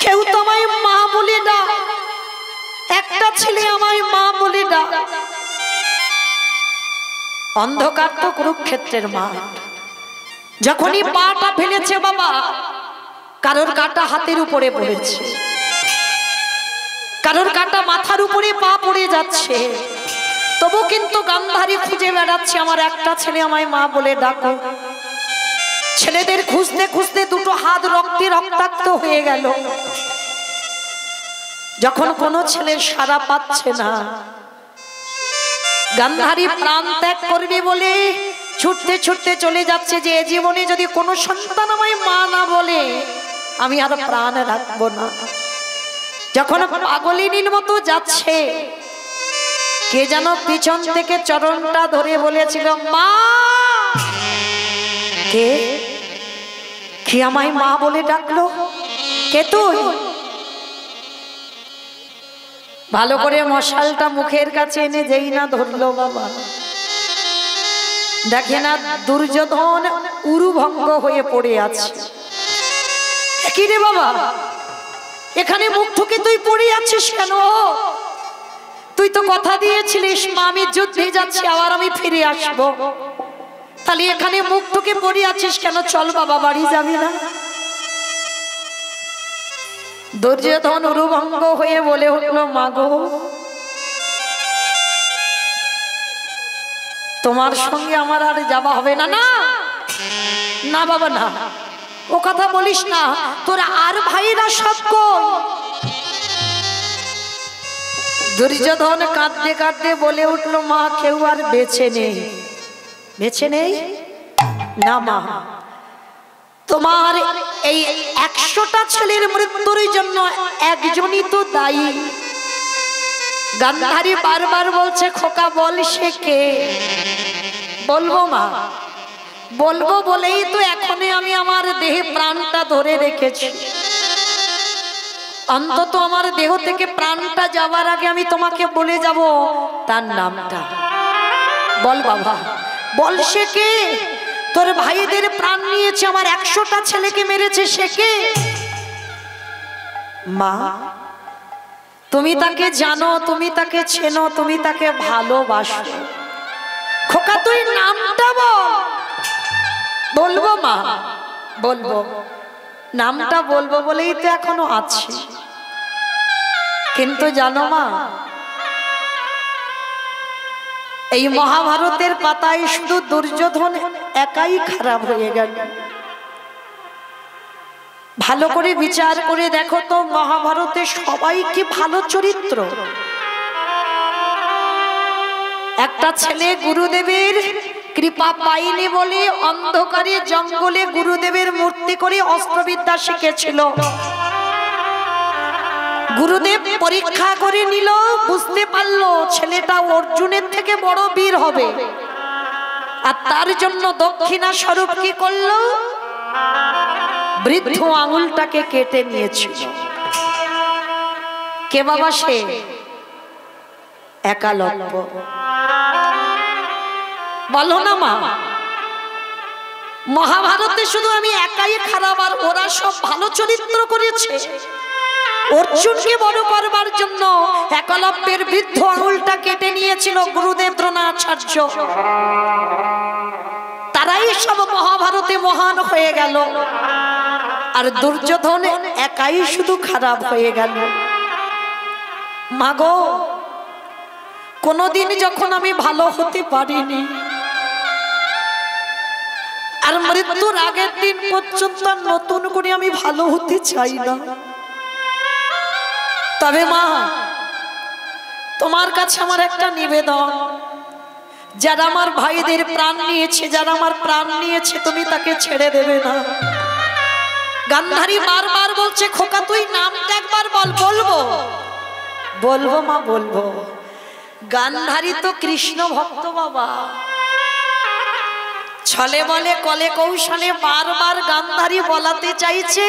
কেউ তো আমায় মা বলে ডাক, একটা ছেলে আমায় মা বলে ডাক। অন্ধকার তো কুরুক্ষেত্রের মাঠ। যখনই পাটা ফেলেছে বাবা, কারোর কাটা হাতের উপরে পড়েছে, কারোর কাটা মাথার উপরে পা পড়ে যাচ্ছে, তবু কিন্তু গান্ধারী খুঁজে বেড়াচ্ছে, আমার একটা ছেলে আমায় মা বলে ডাকো। ছেলেদের খুঁজতে খুঁজতে দুটো হাত রক্তে রক্তাক্ত হয়ে গেল। যখন কোনো ছেলে সাড়া পাচ্ছে না, গান্ধারী প্রাণ ত্যাগ করবে বলে ছুটতে ছুটতে চলে যাচ্ছে, যে জীবনে যদি কোনো সন্তান আমায় মা না বলে, আমি আর প্রাণ রাখবো না। যখন পাগলিনীর মতো যাচ্ছে, কে যেন পিছন থেকে চরণটা ধরে বলেছিল, মা। কে কে আমায় মা বলে ডাকলো? কে তুই? ভালো করে মশালটা মুখের কাছে এনে যেই না ধরলো বাবা, দেখে না দুর্যোধন উরুভঙ্গ হয়ে পড়ে আছে। কি রে বাবা, এখানে মুখ ঠুকে তুই পড়ে আছিস কেন? তুই তো কথা দিয়েছিলিস, মা আমি যুদ্ধে যাচ্ছি, আবার আমি ফিরে আসবো, তাহলে এখানে মুখ ঠুকে পড়ে আছিস কেন? চল বাবা, বাড়ি যাবি না? দুর্যোধন উরুভঙ্গ হয়ে বলে উঠলো, মা গো, তোমার সঙ্গে আমার আর যাওয়া হবে না। না না বাবা, না, ও কথা বলিস না, তোরা আর ভাইরা সব কই? দুর্যোধন কাঁদতে কাঁদতে বলে উঠলো, মা কেউ আর বেঁচে নেই। বেঁচে নেই না মা, তোমার এই 100টা ছেলের মৃত্যুর জন্য একজনই তো দায়ী। গান্ধারী বারবার বলছে, খোকা বল সে কে? বলবো মা, বলবো বলেই তো এখনই আমি আমার দেহে প্রাণটা ধরে রেখেছি। অন্তত আমার দেহ থেকে প্রাণটা যাওয়ার আগে আমি তোমাকে বলে যাব তার নামটা। বল বাবা, বল সে কে? তোর ভাইদের প্রাণ নিয়েছে, আমার 100টা ছেলেকে মেরেছে, সে কে? মা, তুমি তাকে জানো, তুমি তাকে চেনো, তুমি তাকে ভালোবাসো। খোকা তুই নামটা বল। বলবো মা, বলবো, নামটা বলবো বলেই তো এখনো আছি। কিন্তু জানো মা, এই মহাভারতের পাতায় শুধু দুর্যোধন একাই খারাপ হয়ে গেল। ভালো করে বিচার করে দেখো তো, মহাভারতে সবাই কি ভালো চরিত্র? একটা ছেলে গুরুদেবের কৃপা পাইনি বলে অন্ধকারে জঙ্গলে গুরুদেবের মূর্তি করে অস্ত্রবিদ্যা শিখেছিল। গুরুদেব পরীক্ষা করে নিল, বুঝতে পারলো ছেলেটা অর্জুনের থেকে বড় বীর হবে, আর তার জন্য দক্ষিণা স্বরূপ কি করলো? বৃদ্ধ আঙুলটাকে কেটে নিয়েছিল। কে বাবা সে? একালব্য। বলো না মা, মহাভারতে শুধু আমি একাই খারাপ আর ওরা সব ভালো চরিত্র করেছে। অর্জুনকে বড় করবার জন্য একলব্যের বৃদ্ধ আঙুলটা কেটে নিয়েছিল গুরুদেব দ্রোণাচার্য। তারাই সব মহাভারতে মহান হয়ে গেল, আর দুর্যোধন একাই শুধু খারাপ হয়ে গেল। মাগো, কোনদিন যখন আমি ভালো হতে পারিনি, আর মৃত্যুর আগের দিন পর্যন্ত নতুন করে আমি ভালো হতে চাই না। তবে মা, তোমার কাছে আমার একটা নিবেদন, যারা আমার ভাইদের প্রাণ নিয়েছে, যারা আমার প্রাণ নিয়েছে, তুমি তাকে ছেড়ে দেবে না। গান্ধারী বারবার বলছে, খোকা তুই নামটা একবার বল। বলবো, বলবো মা, বলবো। গান্ধারী তো কৃষ্ণ ভক্ত বাবা। ছলে বলে কলে কৌশলে বারবার গান্ধারী বলাতে চাইছে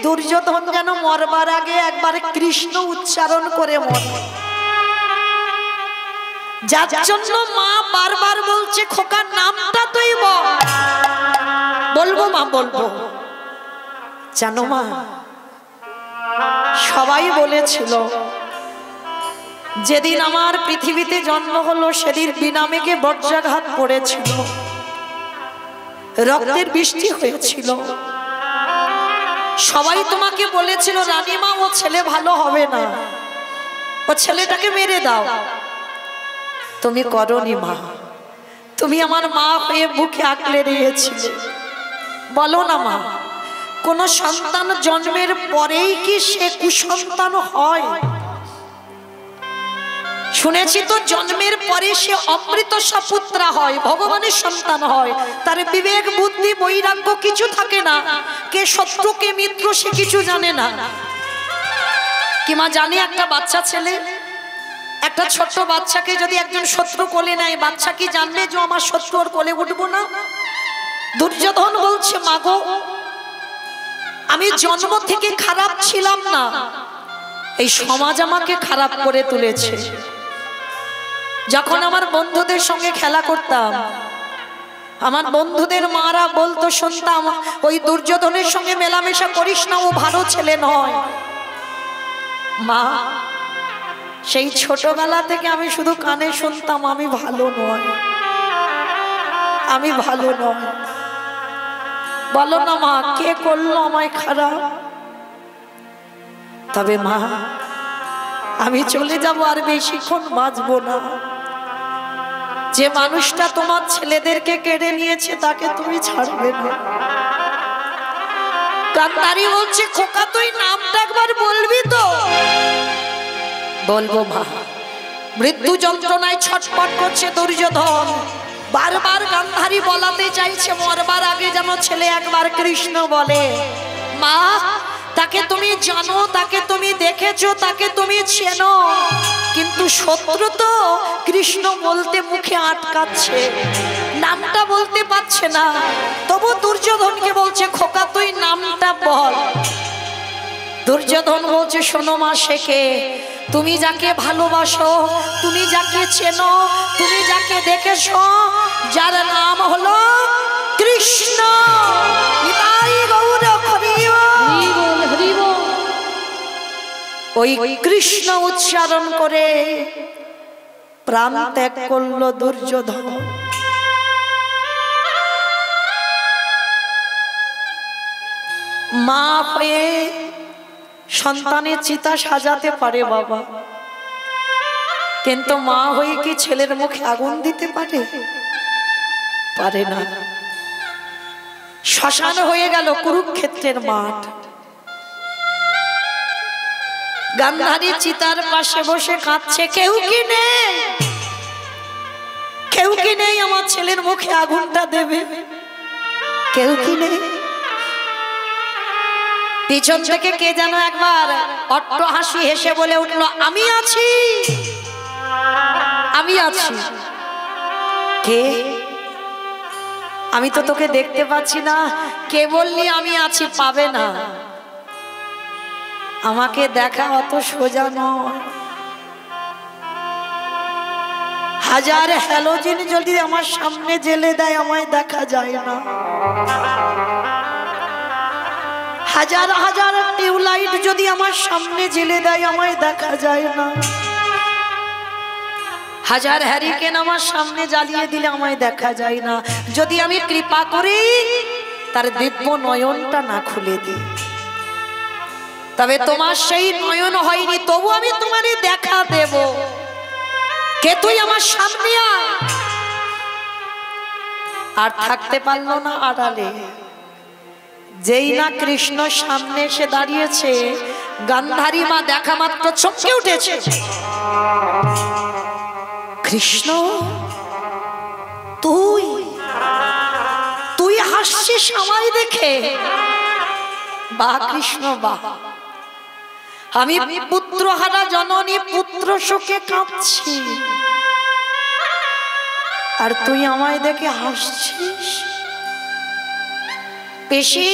দুর্যোধন যেন মরবার আগে একবার কৃষ্ণ উচ্চারণ করে মরে। যার জন্য মা বারবার বলছে, খোকার নামটা তুই বল। বলবো মা, বলবো। জানো মা, সবাই বলেছিল যেদিন আমার পৃথিবীতে জন্ম হলো সেদিন বিনামেঘে বজ্রাঘাত পড়েছিল, রক্তের বৃষ্টি হয়েছিল। সবাই তোমাকে বলেছিল, রানীমা ও ছেলে ভালো হবে না, ও ছেলেটাকে মেরে দাও। তুমি করনি মা, তুমি আমার মা হয়ে বুকে আঁকলে দিয়েছিলে। বলো না মা, কোন সন্তান জন্মের পরেই কি সে কুসন্তান হয়? শুনেছি তো জন্মের পরে সে অমৃত সপুত্রা হয়, ভগবানের সন্তান হয়। তার বিবেক বুদ্ধি বৈরাগ্য কিছু থাকে না, কে শত্রু কে মিত্র সে কিছু জানে না। কি মা জানে একটা বাচ্চা ছেলে, একটা ছোট্ট বাচ্চাকে যদি একজন শত্রু কোলে নেয়, বাচ্চা কি জানবে যে আমার শত্রু ওর কোলে উঠবো না? দুর্যোধন বলছে, মাগো আমি জন্ম থেকে খারাপ ছিলাম না, এই সমাজ আমাকে খারাপ করে তুলেছে। যখন আমার বন্ধুদের সঙ্গে খেলা করতাম, আমার বন্ধুদের মারা বলতো, শুনতাম, ওই দুর্যোধনের সঙ্গে মেলামেশা করিস না, ও ভালো ছেলে নয়। মা, সেই ছোটবেলা থেকে আমি শুধু কানে শুনতাম, আমি ভালো নয়, আমি ভালো নয়। বলো না মা, কে করলো আমায় খারাপ? তবে মা, আমি চলে যাব, আর বেশিক্ষণ বাঁচবো না। যে মানুষটা তোমার ছেলেদেরকে কেড়ে নিয়েছে তাকে তুমি ছাড়বে না। গান্ধারী বলছে, খোকা তুই নামটা একবার বলবি তো? বলবো মা। মৃত্যু যন্ত্রণায় ছটফট করছে দুর্যোধন, বারবার গান্ধারী বলাতে চাইছে মরবার আগে যেন ছেলে একবার কৃষ্ণ বলে। মা, তাকে তুমি জানো, তাকে তুমি দেখেছো, তাকে তুমি চেনো, কিন্তু শত্রু তো কৃষ্ণ বলতে মুখে আটকাচ্ছে, নামটা বলতে পারছে না। তবু দুর্যোধনকে বলছে, খোকা তুই নামটা বল। দুর্যোধন বলছে, শোনো মা, শেখে তুমি যাকে ভালোবাসো, তুমি যাকে চেনো, তুমি যাকে দেখেছো, যার নাম হলো কৃষ্ণ। ওই কৃষ্ণ উচ্চারণ করে প্রাণ ত্যাগ করল দুর্যোধন। মা হয়ে সন্তানের চিতা সাজাতে পারে বাবা, কিন্তু মা হয়ে কি ছেলের মুখে আগুন দিতে পারে? পারে না। শ্মশান হয়ে গেল কুরুক্ষেত্রের মাঠ। গান্ধারী চিতার পাশে বসে কাঁদছে, কেউ কি নেই, কেউ কি নেই আমার ছেলের মুখে আগুনটা দেবে, কেউ কি নেই? পিছন থেকে কে যেন একবার অট্ট হাসি হেসে বলে উঠলো, আমি আছি, আমি আছি। কে? আমি তো তোকে দেখতে পাচ্ছি না, কে বললি আমি আছি? পাবে না, আমাকে দেখা অত সোজা নয়। হাজার হ্যালোজিন যদি আমার সামনে জেলে দেয় আমায় দেখা যায় না, হাজার হাজার টিউবলাইট যদি আমার সামনে জেলে দেয় আমায় দেখা যায় না, হাজার হ্যারিকেন আমার সামনে জ্বালিয়ে দিলে আমায় দেখা যায় না। যদি আমি কৃপা করি তার দিব্য নয়নটা না খুলে দিই, তবে তোমার সেই নয়ন হয়নি, তবু আমি তোমারে দেখা দেব। কে তুই? আমার সামনে আয়। আর থাকতে পারলো না আড়ালে। যেই না কৃষ্ণ সামনে এসে দাঁড়িয়েছে, গান্ধারী মা দেখা মাত্র চমকে উঠেছে। কৃষ্ণ, তুই তুই হাসছিস আমায় দেখে? বাহ কৃষ্ণ বাহ, আমি পুত্রহারা জননী পুত্র শোকে কাঁদছি, আর তুই আমায় দেখে হাসছিস। পেশি,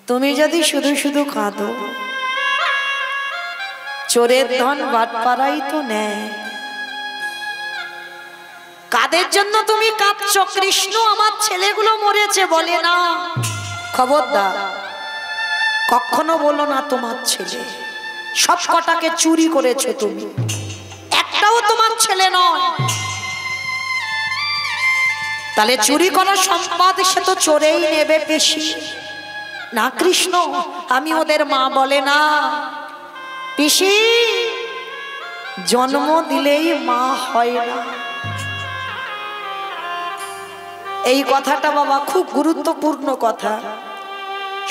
তুমি যদি শুধু শুধু কাঁদো, চোরের ধন বাটপাড়াই তো নেয়। কাদের জন্য তুমি কাঁদছো? কৃষ্ণ আমার ছেলেগুলো মরেছে বলে না। খবরদার, কখনো বলো না তোমার ছেলে। সব কটাকে চুরি করেছো তুমি, একটাও তোমার ছেলে নয়। তাহলে চুরি করা সম্পদ সে তো চোরেই নেবে পেশি। না কৃষ্ণ, আমি ওদের মা বলে না। পিসি, জন্ম দিলেই মা হয় না। এই কথাটা বাবা খুব গুরুত্বপূর্ণ কথা।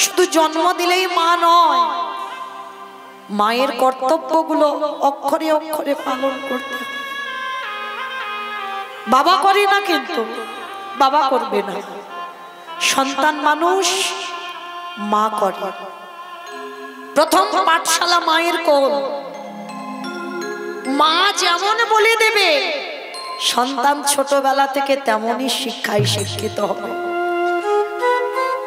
শুধু জন্ম দিলেই মা নয়, মায়ের কর্তব্যগুলো অক্ষরে অক্ষরে পালন করতে। বাবা করে না, কিন্তু বাবা করবে না। সন্তান মানুষ, মা করে। প্রথম পাঠশালা মায়ের কোল। মা যেমন বলে দেবে, সন্তান ছোটবেলা থেকে তেমনই শিক্ষায় শিক্ষিত হবে।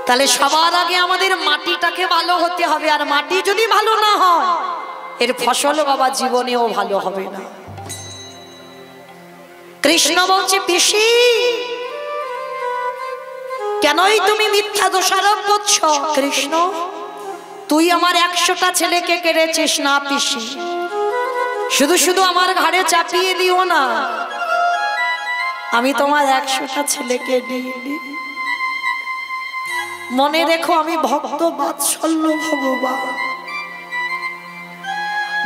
তাহলে সবার আগে আমাদের মাটিটাকে ভালো হতে হবে, আর মাটি যদি ভালো না হয় এর ফসল বাবা জীবনেও ভালো হবে না। কৃষ্ণ বলছে, পিসি কেনই তুমি মিথ্যা দোষারোপ করছো? কৃষ্ণ, তুই আমার 100টা ছেলেকে কেড়েছিস না পিসি, শুধু শুধু আমার ঘাড়ে চাপিয়ে দিও না। আমি তোমার 100টা ছেলেকে দিইনি। মনে রেখো, আমি ভক্ত বাৎসল্য ভগবান।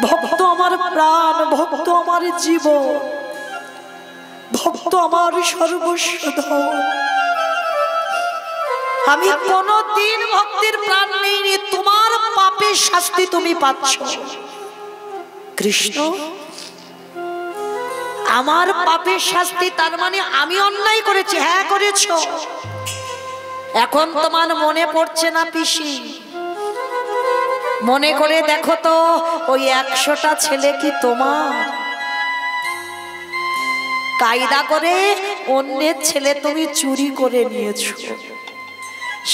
ভক্ত আমার প্রাণ, ভক্ত আমার জীবন, ভক্ত আমার সর্বস্ব ধন। আমি কোনদিন ভক্তের প্রাণ নেইনি। তোমার পাপের শাস্তি তুমি পাচ্ছ। কৃষ্ণ, আমার পাপের শাস্তি, তার মানে আমি অন্যায় করেছি? হ্যাঁ করেছ। এখন তোমার মনে পড়ছে না পিসি? মনে করে দেখো তো, ওই 100টা ছেলে কি তোমার? কায়দা করে অন্যের ছেলে তুমি চুরি করে নিয়েছো।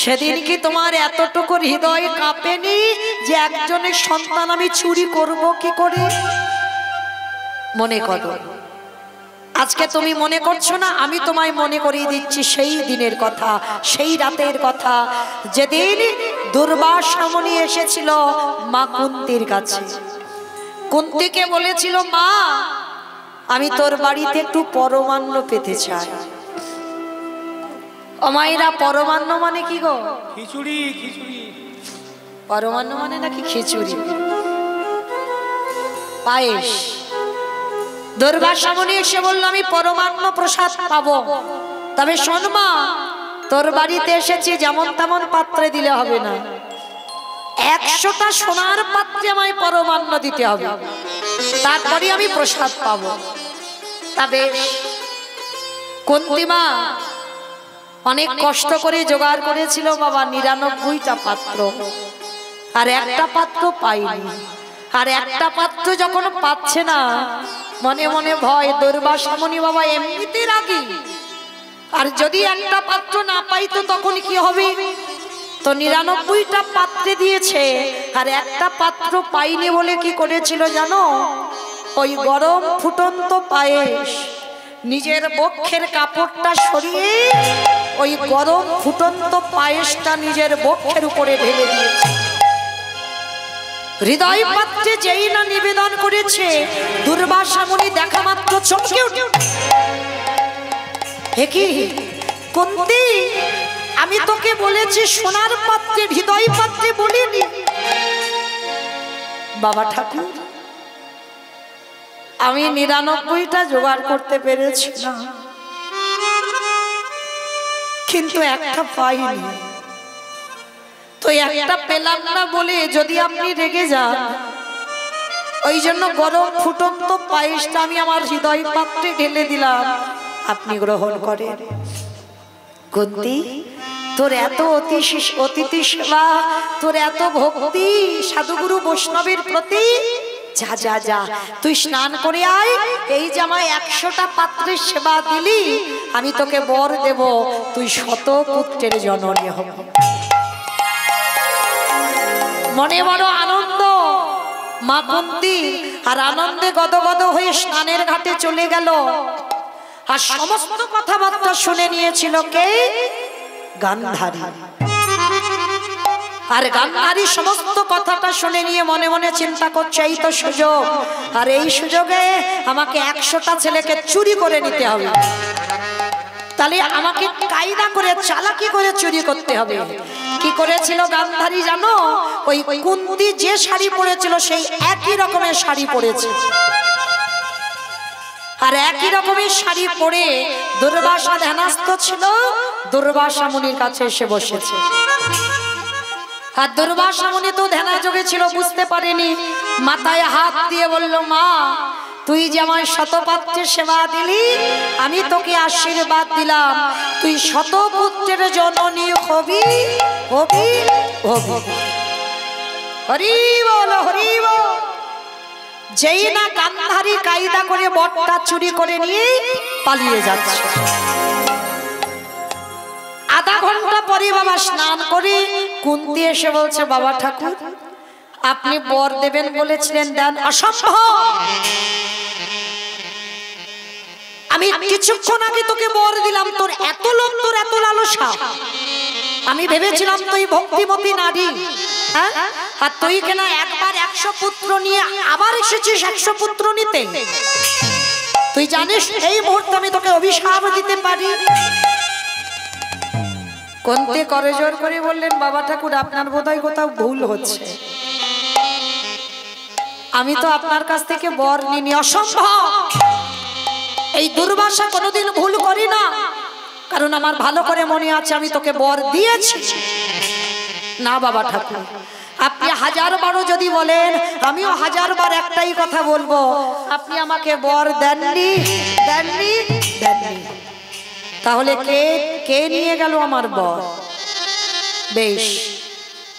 সেদিন কি তোমার এতটুকু হৃদয় কাঁপেনি যে একজনের সন্তান আমি চুরি করব কি করে? মনে করো, আজকে তুমি মনে করছো না, আমি তোমায় মনে করিয়ে দিচ্ছি সেই দিনের কথা, সেই রাতের কথা যেদিন দুর্বাসা মুনি এসেছিল মা কুন্তির কাছে। কুন্তিকে বলেছিল, মা আমি তোর বাড়িতে একটু পরমান্ন পেতে চাই। অমাইরা পরমান্ন মানে কি গো? খিচুড়ি। খিচুড়ি পরমান্ন মানে নাকি খিচুড়ি, পায়েস। দুর্বাসা মুনি এসে বলল, আমি পরমান্ন প্রসাদ পাবো, তবে শোন মা, তোর বাড়িতে এসেছি, যেমন তেমন পাত্রে দিলে হবে না, 100টা সোনার পাত্রে আমায় পরমান্ন দিতে হবে, তারপরে আমি প্রসাদ পাবো। তবে কুন্তি মা অনেক কষ্ট করে জোগাড় করেছিল বাবা 99টা পাত্র, আর একটা পাত্র পাইনি। আর একটা পাত্র যখন পাচ্ছে না, মনে মনে ভয়, দুর্বাসা মুনি বাবা এমনিতে রাগী, আর যদি একটা পাত্র না পাইতো তখন কি হবে? তো 99টা পাত্রে দিয়েছে, আর একটা পাত্র পাইনি বলে কি করেছিল জানো? ওই গরম ফুটন্ত পায়েস নিজের বক্ষের কাপড়টা সরিয়ে ওই গরম ফুটন্ত পায়েসটা নিজের বক্ষের উপরে ঢেলে দিয়েছে। হৃদয় পাত্রে যেই না নিবেদন করেছে, দুর্বাসা মুনি দেখা মাত্র চমকে উঠে, হে কি কুন্তি, আমি তোকে বলেছি সোনার পাত্রে, হৃদয় পাত্রে বলিনি। বাবা ঠাকুর, আমি 99টা জোগাড় করতে পেরেছি না, কিন্তু একটা পাইনি। তো একটা পেলাম না বলে যদি আপনি রেগে যান, ওই জন্য গরম ফুটন্ত পায়েসটা আমি আমার হৃদয় পাত্রে ঢেলে দিলাম, আপনি গ্রহণ করেন। কুন্তি, তোর এত অতিথি সেবা, তোর এত ভক্তি সাধুগুরু বৈষ্ণবের প্রতি, যা যা যা, তুই স্নান করে আয়, এই যে আমায় 100টা পাত্রের সেবা দিলি, আমি তোকে বর দেব, তুই 100 পুত্রের জননী হব। মনে বড় আনন্দ মা কুন্তি, আর আনন্দে গদগদ হয়ে স্নানের ঘাটে চলে গেল। আর সমস্ত কথাবার্তা শুনে নিয়েছিল কে? গান্ধারী। আর গান্ধারী সমস্ত কথাটা শুনে নিয়ে মনে মনে চিন্তা করছে, এই তো সুযোগ, আর এই সুযোগে আমাকে 100টা ছেলেকে চুরি করে নিতে হবে। তাহলে আমাকে কায়দা করে, চালাকি করে চুরি করতে হবে। কি করেছিল গান্ধারী জানো? ওই কুন্তি যে শাড়ি পরেছিল সেই একই রকমের শাড়ি পরেছে, আর একই রকমের শাড়ি পরে দুর্বাসা ধ্যানস্থ ছিল, দুর্বাসা মুনির কাছে এসে বসেছে। আর দুর্বাসা মুনি তো ধ্যানযোগে ছিল, বুঝতে পারেনি, মাথায় হাত দিয়ে বলল, মা তুই যে আমায় 100 পাত্রের সেবা দিলি, আমি তোকে আশীর্বাদ দিলাম, তুই 100 পুত্রের জননী হবি হবি হবি। হরি বল হরি বল। যেই না গান্ধারী কায়দা করে বরটা চুরি করে নিয়ে পালিয়ে যাচ্ছে, আধা ঘন্টা পরে বাবা স্নান করে কুন্তি এসে বলছে, বাবা ঠাকুর আপনি বর দেবেন বলেছিলেন, দেন। অসম্ভব, আমি কিছুক্ষণ আগে তোকে বর দিলাম, তোর এত লোভ, তোর এত লালসা, আমি ভেবেছিলাম তুই ভক্তিমতী নারী, হ্যাঁ, আর তুই কেন একবার 100 পুত্র নিয়ে আবার এসেছিস 100 পুত্র নিতে? তুই জানিস এই মুহূর্তে আমি তোকে অভিশাপ দিতে পারি। কুন্তি করজোর করে বললেন, বাবা ঠাকুর আপনার বোধহয় কোথাও ভুল হচ্ছে, আমি তো আপনার কাছ থেকে বর নিনি। অসম্ভব, এই দুর্বাসা কোনোদিন ভুল করি না, কারণ আমার ভালো করে মনে আছে আমি তোকে বর দিয়েছি। না বাবা ঠাকুর, আপনি 1000 বারও যদি বলেন, আমিও 1000 বার একটাই কথা বলবো, আপনি আমাকে বর দেননি দেননি দেননি। তাহলে কে কে নিয়ে গেল আমার বর? বেশ,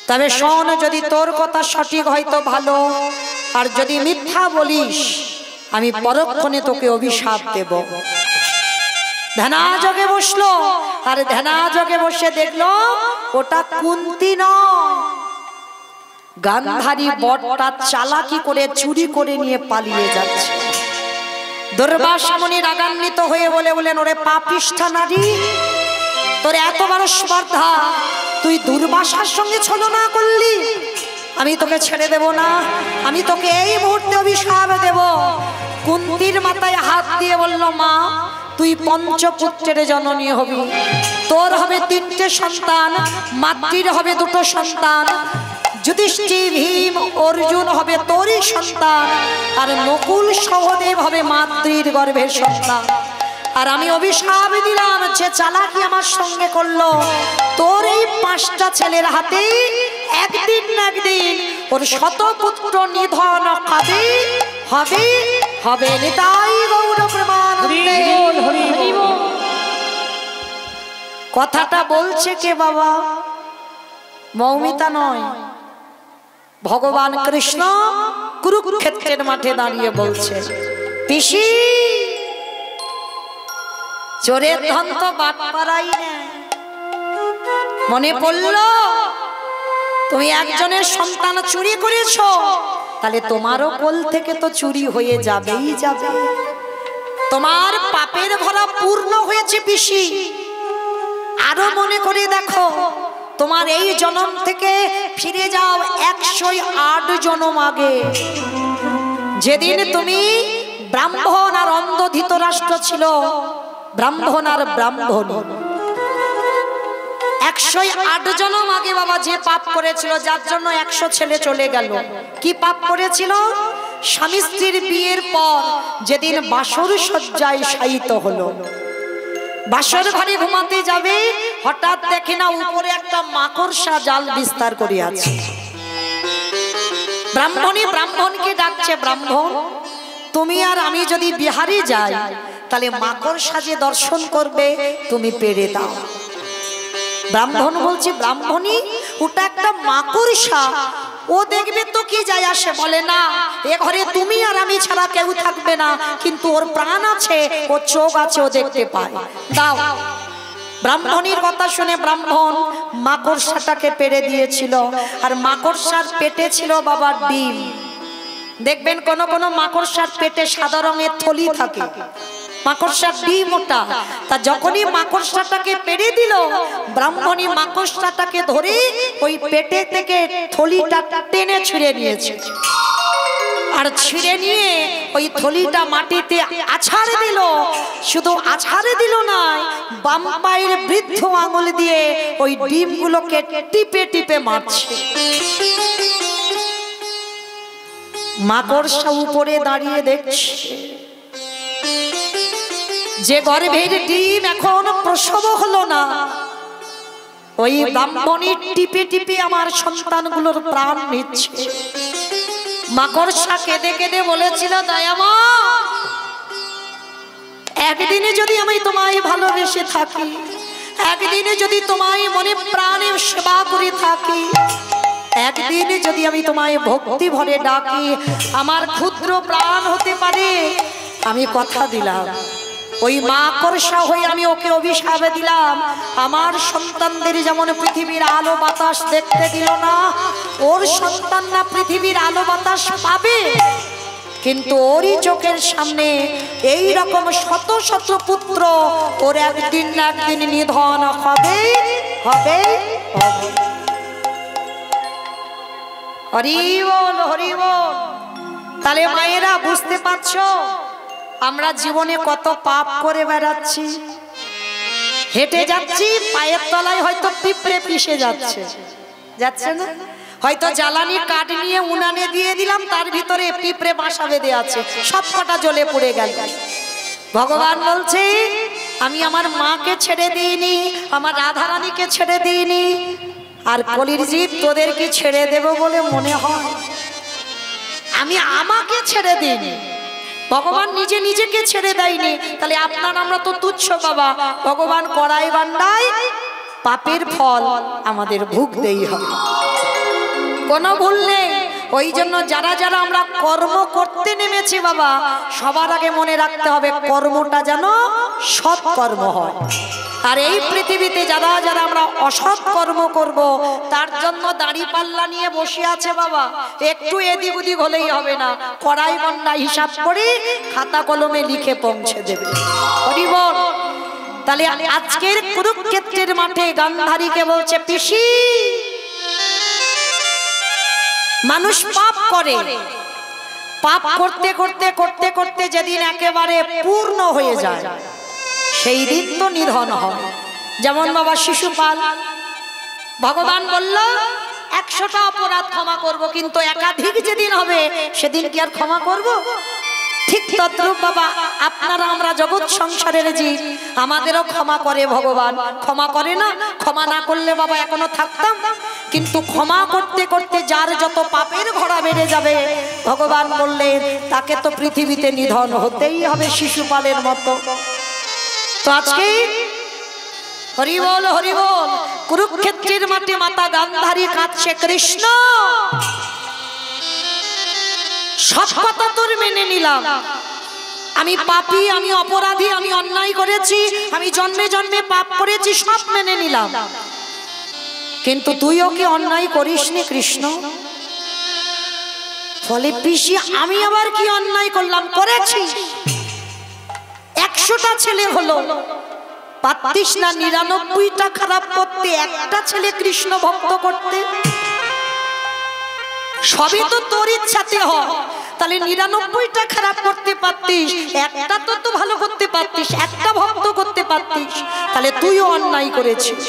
তবে শোন, যদি তোর কথা সঠিক হয়তো ভালো, আর যদি মিথ্যা বলিস আমি পরক্ষণে তোকে অভিশাপ দেব। ধ্যানাযোগে বসলো, আর ধ্যানাযোগে বসে দেখলো ওটা কুন্তি নয়, গান্ধারী বরটা চালাকি করে চুরি করে নিয়ে পালিয়ে যাচ্ছে। দুর্বাসা মুনি রাগান্বিত হয়ে বলেন, ওরে পাপিষ্ঠা নারী, তোর এত বড় স্পর্ধা, তুই দুর্বাসার সঙ্গে ছলনা করলি, আমি তোকে ছেড়ে দেব না, আমি তোকে এই মুহূর্তে অভিশাপ দেব। কুন্তির মাথায় হাত দিয়ে বলল, মা তুই পঞ্চপুত্রের জননী হবি, তোর হবে 3টে সন্তান, মাতৃর হবে 2টো সন্তান, যুধিষ্ঠির ভীম অর্জুন হবে তোরই সন্তান, আর নকুল সহদেব হবে মাতৃর গর্ভের সন্তান। আর আমি অভিশাপ দিলাম, যে চালাকি আমার সঙ্গে করলো, তোর এই 5টা ছেলের হাতে একদিন না একদিন ওর শতপুত্র নিধন হবে হবে হবে। নিতাই গৌর প্রেমানন্দে। কথাটা বলছে কে বাবা? মৌমিতা নয়, ভগবান কৃষ্ণ কুরুক্ষেত্রের মাঠে দাঁড়িয়ে বলছে, পিসি চোরের ধন তো বাট পাড়াই না, মনে পড়ল তুমি একজনের সন্তান চুরি করেছো, তাহলে তোমারও কোল থেকে তো চুরি হয়ে যাবেই যাবে, তোমার পাপের ভরা পূর্ণ হয়েছে পিসি। আরো মনে করে দেখো, তোমার এই জন্ম থেকে ফিরে যাও 108 জন্ম আগে, যেদিন তুমি ব্রাহ্মণ আর অন্ধ ধৃতরাষ্ট্র ছিল, ব্রাহ্মণ আর ব্রাহ্মণী 108 জন্ম আগে বাবা যে পাপ করেছিল, যার জন্য 100 ছেলে চলে গেল। কি পাপ করেছিল? স্বামী স্ত্রীর বিয়ের পর যেদিন বাসর সজ্জায় শায়িত হলো, বাসর ঘরে ঘুমাতে যাবে, হঠাৎ দেখে না উপরে একটা মাকড়সা জাল বিস্তার করে আছে। ব্রাহ্মণী ব্রাহ্মণকে ডাকছে, ব্রাহ্মণ তুমি আর আমি যদি বিহারে যাই, তাহলে মাকড়সা যে দর্শন করবে তুমি পেরে দাও। ব্রাহ্মণ বলছে, ব্রাহ্মণী ওটা একটা মাকড়সা, ও দেখবে তো কি যায় আসে? বলে না, এ ঘরে তুমি আর আমি ছাড়া কেউ থাকবে না, কিন্তু ওর প্রাণ আছে, ওর চোখ আছে, ও দেখতে পায়, দাও। ব্রাহ্মণীর কথা শুনে ব্রাহ্মণ মাকড়সাটাকে পেড়ে দিয়েছিল, আর মাকড়সার পেটে ছিল বাবা ডিম। দেখবেন কোন কোন মাকড়সার পেটে সাদা রঙের থলি থাকে, মাকড়সার ডিম ওটা। তা যখনই মাকড়সাটাকে পেড়ে দিল, ব্রাহ্মণী মাকড়সাটাকে ধরে ওই পেটে থেকে থলিটা টেনে ছিঁড়ে নিয়েছে, আর ছিঁড়ে নিয়ে ওই থলিটা মাটিতে আছাড়ে দিল। শুধু আছাড়ে দিল না, বাম পায়ের বৃদ্ধ আঙুল দিয়ে ওই ডিমগুলোকে টিপে টিপে মারছে। মাকড়সা উপরে দাঁড়িয়ে দেখছে, যে গর্ভের ডিম এখন প্রসব হলো না, ওই ব্রাহ্মণী টিপে টিপে আমার সন্তানগুলোর প্রাণ নিচ্ছে। মাকড়সা কেঁদে কেঁদে বলেছিল, দয়ামা একদিনে যদি আমি তোমায় ভালোবেসে থাকি, একদিনে যদি তোমায় মনে প্রাণে সেবা করে থাকি, একদিনে যদি আমি তোমায় ভক্তি ভরে ডাকি, আমার ক্ষুদ্র প্রাণ হতে পারে। আমি কথা দিলাম, ওই মাকড়সা হয়ে আমি ওকে অভিশাপ দিলাম, আমার সন্তানদের যেমন পৃথিবীর আলো বাতাস দেখতে দিল না, ওর সন্তানরা পৃথিবীর আলো বাতাস পাবে, কিন্তু ওরই চোখের সামনে এই রকম শত শত পুত্র ওর একদিন না একদিন নিধন হবে হবে হবে। হরি বল হরি বল। তাহলে মায়েরা বুঝতে পারছো আমরা জীবনে কত পাপ করে বেড়াচ্ছি। হেঁটে যাচ্ছি, পায়ের তলায় হয়তো পিঁপড়ে পিষে যাচ্ছে, যাচ্ছে না? হয়তো জ্বালানি কাঠ নিয়ে উনানে দিয়ে দিলাম, তার ভিতরে পিঁপড়ে বাসা বেঁধে আছে, সব কটা জ্বলে পড়ে গেল। ভগবান বলছে, আমি আমার মাকে ছেড়ে দিইনি, আমার রাধারানীকে ছেড়ে দিইনি, আর কলির জীব তোদেরকে ছেড়ে দেব বলে মনে হয়? আমি আমাকে ছেড়ে দিইনি, ভগবান নিজে নিজেকে ছেড়ে দেয়নি। তাহলে আপনার আমরা তো তুচ্ছ বাবা। ভগবান কড়াই বান্দায় পাপের ফল আমাদের ভুগতেই হবে, কোনো ভুল নেই। ওই জন্য যারা যারা আমরা কর্ম করতে নেমেছি বাবা, সবার আগে মনে রাখতে হবে কর্মটা যেন সৎ কর্ম হয়। আর এই পৃথিবীতে যারা যারা আমরা অসৎ কর্ম করব তার জন্য দাড়ি পাল্লা নিয়ে বসে আছে বাবা, একটু এদিক ওদিক হলেই হবে না, কড়াই গন্ডা হিসাব করে খাতা কলমে লিখে পৌঁছে দেবে। হরি বল। তাহলে আজকের কুরুক্ষেত্রের মাঠে গান্ধারীকে বলছে, পিসি মানুষ পাপ করে, পাপ করতে করতে করতে করতে যেদিন একেবারে পূর্ণ হয়ে যায় সেই দিন তো নিধন হয়। যেমন বাবা শিশুপাল, ভগবান বলল 100টা অপরাধ ক্ষমা করব, কিন্তু একাধিক যেদিন হবে সেদিন কি আর ক্ষমা করব? ঠিক তদ্রূপ বাবা আপনারা আমরা জগৎ সংসারের জীব, আমাদেরও ক্ষমা করে ভগবান, ক্ষমা করে না? ক্ষমা না করলে বাবা এখনো থাকতাম, কিন্তু ক্ষমা করতে করতে যার যত পাপের ঘোড়া বেড়ে যাবে ভগবান বললেন তাকে তো পৃথিবীতে নিধন হতেই হবে শিশুপালের মতো। তো আজকে হরি বল হরি বল, কুরুক্ষেত্রের মাঠে মাতা গান্ধারী কাঁদছে, কৃষ্ণ সব কথা তোর মেনে নিলাম, আমি পাপী, আমি অপরাধী, আমি অন্যায় করেছি, আমি জন্মে জন্মে পাপ করেছি, সব মেনে নিলাম, কিন্তু তুইও কি অন্যায় করিসনি কৃষ্ণ? ফলে পিসি আমি আবার কি অন্যায় করলাম? করেছি। 100টা ছেলে হলো, পারতিস না 99টা খারাপ করতে, একটা ছেলে কৃষ্ণ ভক্ত করতে? সবই তো তোর ইচ্ছাতে হয়, তাহলে 99টা খারাপ করতে পারতিস, একটা তো ভালো করতে পারতিস, একটা ভক্ত করতে পারতিস, তাহলে তুইও অন্যায় করেছিস,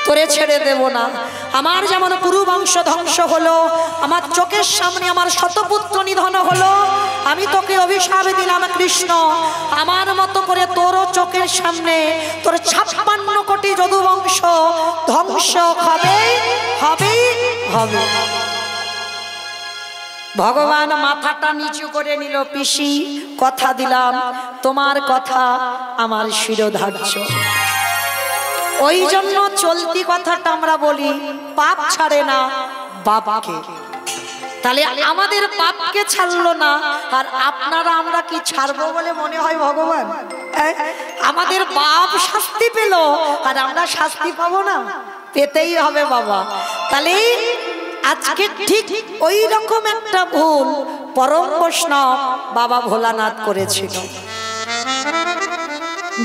তোরে ছেড়ে দেব না। আমার যেমন পুরু বংশ ধ্বংস হলো, আমার চোখের সামনে আমার শতপুত্র নিধন হলো, আমি তোকে অভিশাপ দিলাম কৃষ্ণ, আমার মতো করে তোরও চোখের সামনে তোর 56 কোটি যদুবংশ ধ্বংস হবে হবে হবে। ভগবান মাথাটা নিচু করে নিল, পিসি কথা দিলাম, তোমার কথা আমার শিরোধার্য। ওই জন্য চলতি কথাটা আমরা বলি, পাপ ছাড়ে না বাবাকে। তাহলে আমাদের পাপকে ছাড়লো না, আর আপনারা আমরা কি ছাড়বো বলে মনে হয় ভগবান? আমাদের পাপ শাস্তি পেল আর আমরা শাস্তি পাবো না? পেতেই হবে বাবা। তাহলে আজকে ঠিক ওই রকম একটা ভুল পরম বৈষ্ণব বাবা ভোলানাথ করেছিল,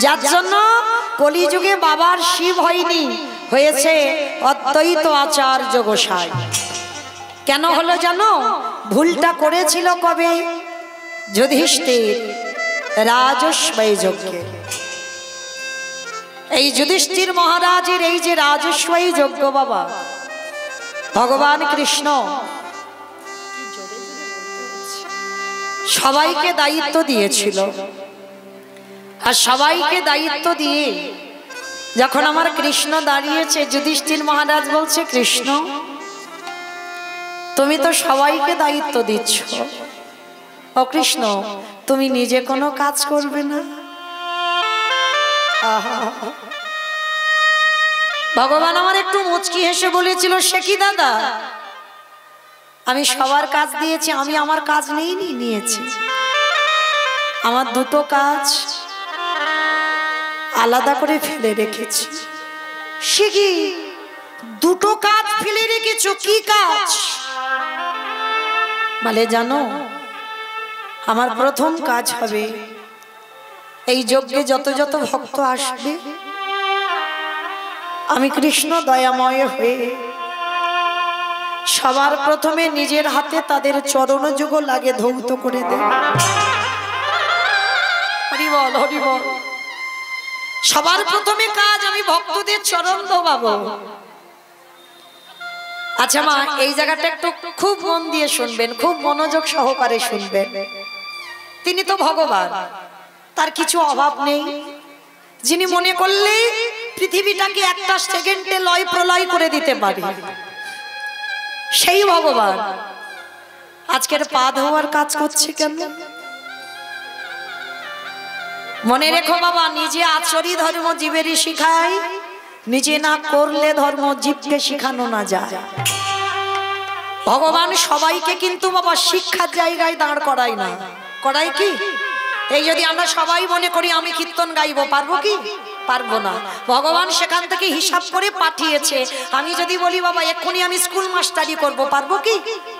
যার জন্য কলিযুগে বাবার শিব হয়নি, হয়েছে অদ্বৈত আচার্য গোসাই। কেন হলো জানো? ভুলটা করেছিল কবে? যুধিষ্ঠির রাজস্বই যজ্ঞে। এই যুধিষ্ঠির মহারাজের এই যে রাজস্বই যজ্ঞ বাবা, ভগবান কৃষ্ণ সবাইকে দায়িত্ব দিয়েছিল, আর সবাইকে দায়িত্ব দিয়ে যখন আমার কৃষ্ণ দাঁড়িয়েছে, যুধিষ্ঠির মহারাজ বলছে, কৃষ্ণ তুমি তো সবাইকে দায়িত্ব দিচ্ছ, ও কৃষ্ণ তুমি নিজে কোনো কাজ করবে না? ভগবান আমার একটু মুচকি হেসে বলেছিল, সে কি দাদা, আমি সবার কাজ দিয়েছি, আমি আমার কাজ নিয়েছি, আমার দুটো কাজ আলাদা করে ফেলে রেখেছি। সে কি দুটো কাজ ফেলে রেখেছো? কি কাজ? বলে জানো, আমার প্রথম কাজ হবে এই যজ্ঞে যত যত ভক্ত আসবে আমি কৃষ্ণ দয়াময় হয়ে সবার প্রথমে নিজের হাতে তাদের চরণ যুগ লাগে ধৌত করে দেব। হরি বল হরি বল। সবার প্রথমে কাজ আমি ভক্তদের চরণ ধোবাবো। আচ্ছা মা, এই জায়গাটা একটু খুব মন দিয়ে শুনবেন, খুব মনোযোগ সহকারে শুনবেন। তিনি তো ভগবান, তার কিছু অভাব নেই, যিনি মনে করলে পৃথিবীটাকে একটা সেকেন্ডে লয় প্রলয় করে দিতে পারে, সেই ভগবান আজকের পা ধোয়ার কাজ করছে কেন? মনে রেখো বাবা, নিজে আচরি ধর্ম জীবেরই শিখায়, নিজে না করলে ধর্ম জীবকে শিখানো না যায়। ভগবান সবাইকে কিন্তু বাবা শিক্ষার জায়গায় দাঁড় করায় না, করায় কি? এই যদি আমরা সবাই মনে করি আমি কীর্তন গাইবো, পারবো কি? পারবো না। ভগবান সেখান থেকে হিসাব করে পাঠিয়েছে। আমি যদি বলি বাবা এক্ষুনি আমি স্কুল মাস্টারি করব, পারবো কি?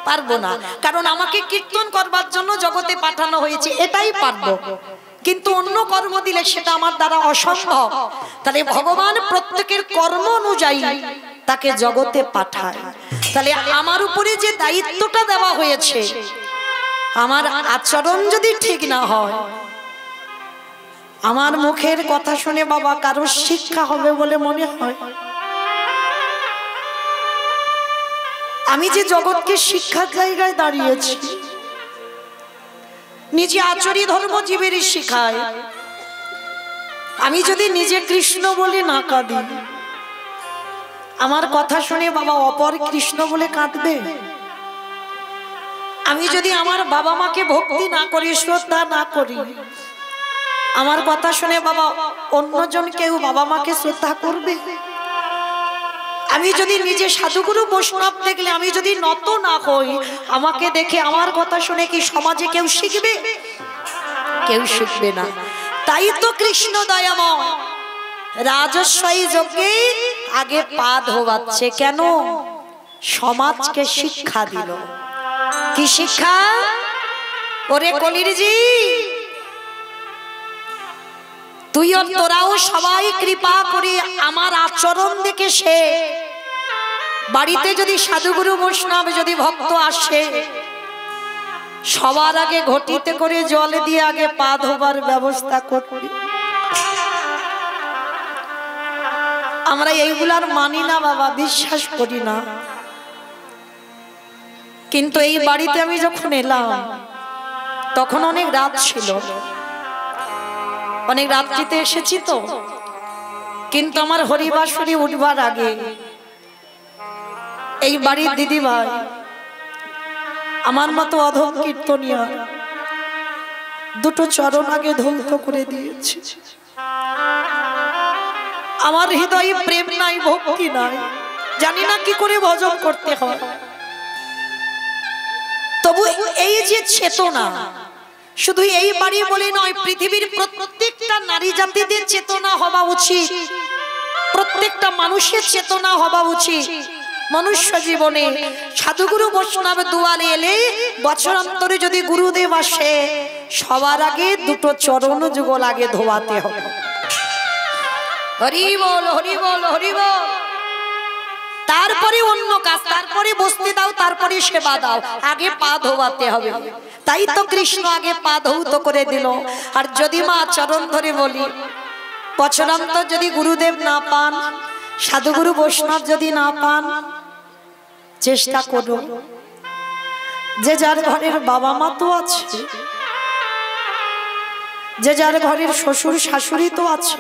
পারবো না, কারণ আমাকে কীর্তন করবার জন্য জগতে পাঠানো হয়েছে, এটাই পারবো। কিন্তু অন্য কর্ম দিলে সেটা আমার দ্বারা অসম্ভব। তাহলে ভগবান প্রত্যেকের কর্ম অনুযায়ী তাকে জগতে পাঠায়। তাহলে আমার উপরে যে দায়িত্বটা দেওয়া হয়েছে, আমার আচরণ যদি ঠিক না হয়, আমার মুখের কথা শুনে বাবা কারোর শিক্ষা হবে বলে মনে হয়? আমি যে জগৎকে শিক্ষার জায়গায় দাঁড়িয়েছি, নিজে আচরি ধর্ম জীবেরই শিখায়। আমি যদি নিজে কৃষ্ণ বলে না কাঁদি, আমার কথা শুনে বাবা অপর কৃষ্ণ বলে কাঁদবে? আমি যদি আমার বাবা মাকে ভক্তি না করি, শ্রদ্ধা না করি, আমার কথা শুনে বাবা অন্যজন কেউ বাবা মাকে শ্রদ্ধা করবে? আমি যদি নিজে সাধুগুরু বৈষ্ণব দেখলে আমি যদি নত না হই, আমাকে দেখে আমার কথা শুনে কি সমাজে কেউ শিখবে? কেউ শিখবে না। তাই তো কৃষ্ণ দয়াময় রাজস্বী যজ্ঞে আগে পা ধোয়াচ্ছে। কেন? সমাজকে শিক্ষা দিল। কি শিক্ষা? ওরে কলিরজি, তুইও তোরাও সবাই কৃপা করে আমার আচরণ দেখে সে বাড়িতে যদি সাধুগুরু বৈষ্ণব যদি ভক্ত আসে, সবার আগে ঘটিতে করে জল দিয়ে আগে পা ধোবার ব্যবস্থা করবি। আমরা এইগুলার মানি না বাবা, বিশ্বাস করি না। কিন্তু এই বাড়িতে আমি যখন এলাম তখন অনেক রাত ছিল, অনেক রাত্রিতে এসেছি তো, কিন্তু আমার হরিবাসরী উঠবার আগে এই বাড়ির দিদি ভাই আমার মতো অধম কীর্তনিয়া দুটো চরণ আগে ধৌত করে দিয়েছে। আমার হৃদয়ে প্রেম নাই, ভক্তি নাই, জানি না কি করে ভজন করতে হয়। তবু এই যে চেতনা, শুধু এই বাড়ি বলে নয়, পৃথিবীর প্রত্যেকটা নারী জাতিদের চেতনা হওয়া উচিত, প্রত্যেকটা মানুষের চেতনা হওয়া উচিত। মনুষ্য জীবনে সাধুগুরু বৈষ্ণব দুয়ারে এলে বছরান্তরে যদি গুরুদেব আসে, সবার আগে দুটো চরণ যুগল আগে ধোয়াতে হবে। হরি বল, হরি বল, হরি বল। তারপরে অন্য কাজ, তারপরে বসতে দাও, তারপরে সেবা দাও, আগে পা ধোয়াতে হবে। তাই তো কৃষ্ণ আগে পা ধৌত করে দিল। আর যদি মা চরণ ধরে বলি, বছরান্তর যদি গুরুদেব না পান, সাধুগুরু বৈষ্ণব যদি না পান, চেষ্টা করো যে যার ঘরের বাবা মা তো আছে, যে যার ঘরের শ্বশুর শাশুড়ি তো আছে,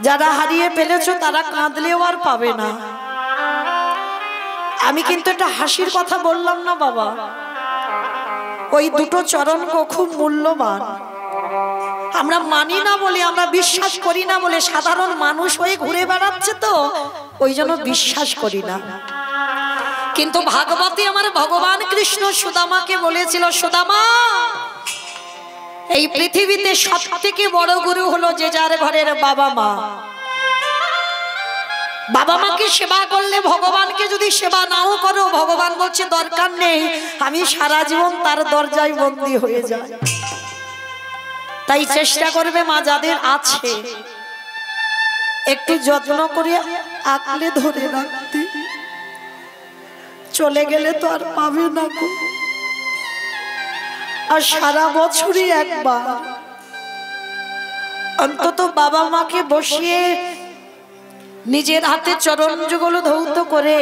যারা হারিয়ে ফেলেছো তারা কাঁদলেও আর পাবে না। আমি কিন্তু একটা হাসির কথা বললাম না বাবা, ওই দুটো চরণ খুব মূল্যবান। আমরা মানি না বলে, আমরা বিশ্বাস করি না বলে, সাধারণ মানুষ হয়ে ঘুরে বেড়াচ্ছে তো ওই জন্য বিশ্বাস করি না। কিন্তু ভাগবতে আমার ভগবান কৃষ্ণ সুদামাকে বলেছিল, সুদামা এই পৃথিবীতে সব থেকে বড় গুরু হলো যে যার ঘরের বাবা মা। বাবা মাকে সেবা করলে, ভগবানকে যদি সেবা নাও করো, ভগবান বলছে দরকার নেই, আমি সারা জীবন তার দরজায় বন্দী হয়ে যাই। তাই চেষ্টা করবে মা যাদের আছে একটু যত্ন করে আঁকলে ধরে রাখতে, চলে গেলে তো আর পাবে না গো। আর সারা বছরই একবার অন্তত বাবা মাকে বসিয়ে নিজের হাতে চরণ যুগল ধৌত করে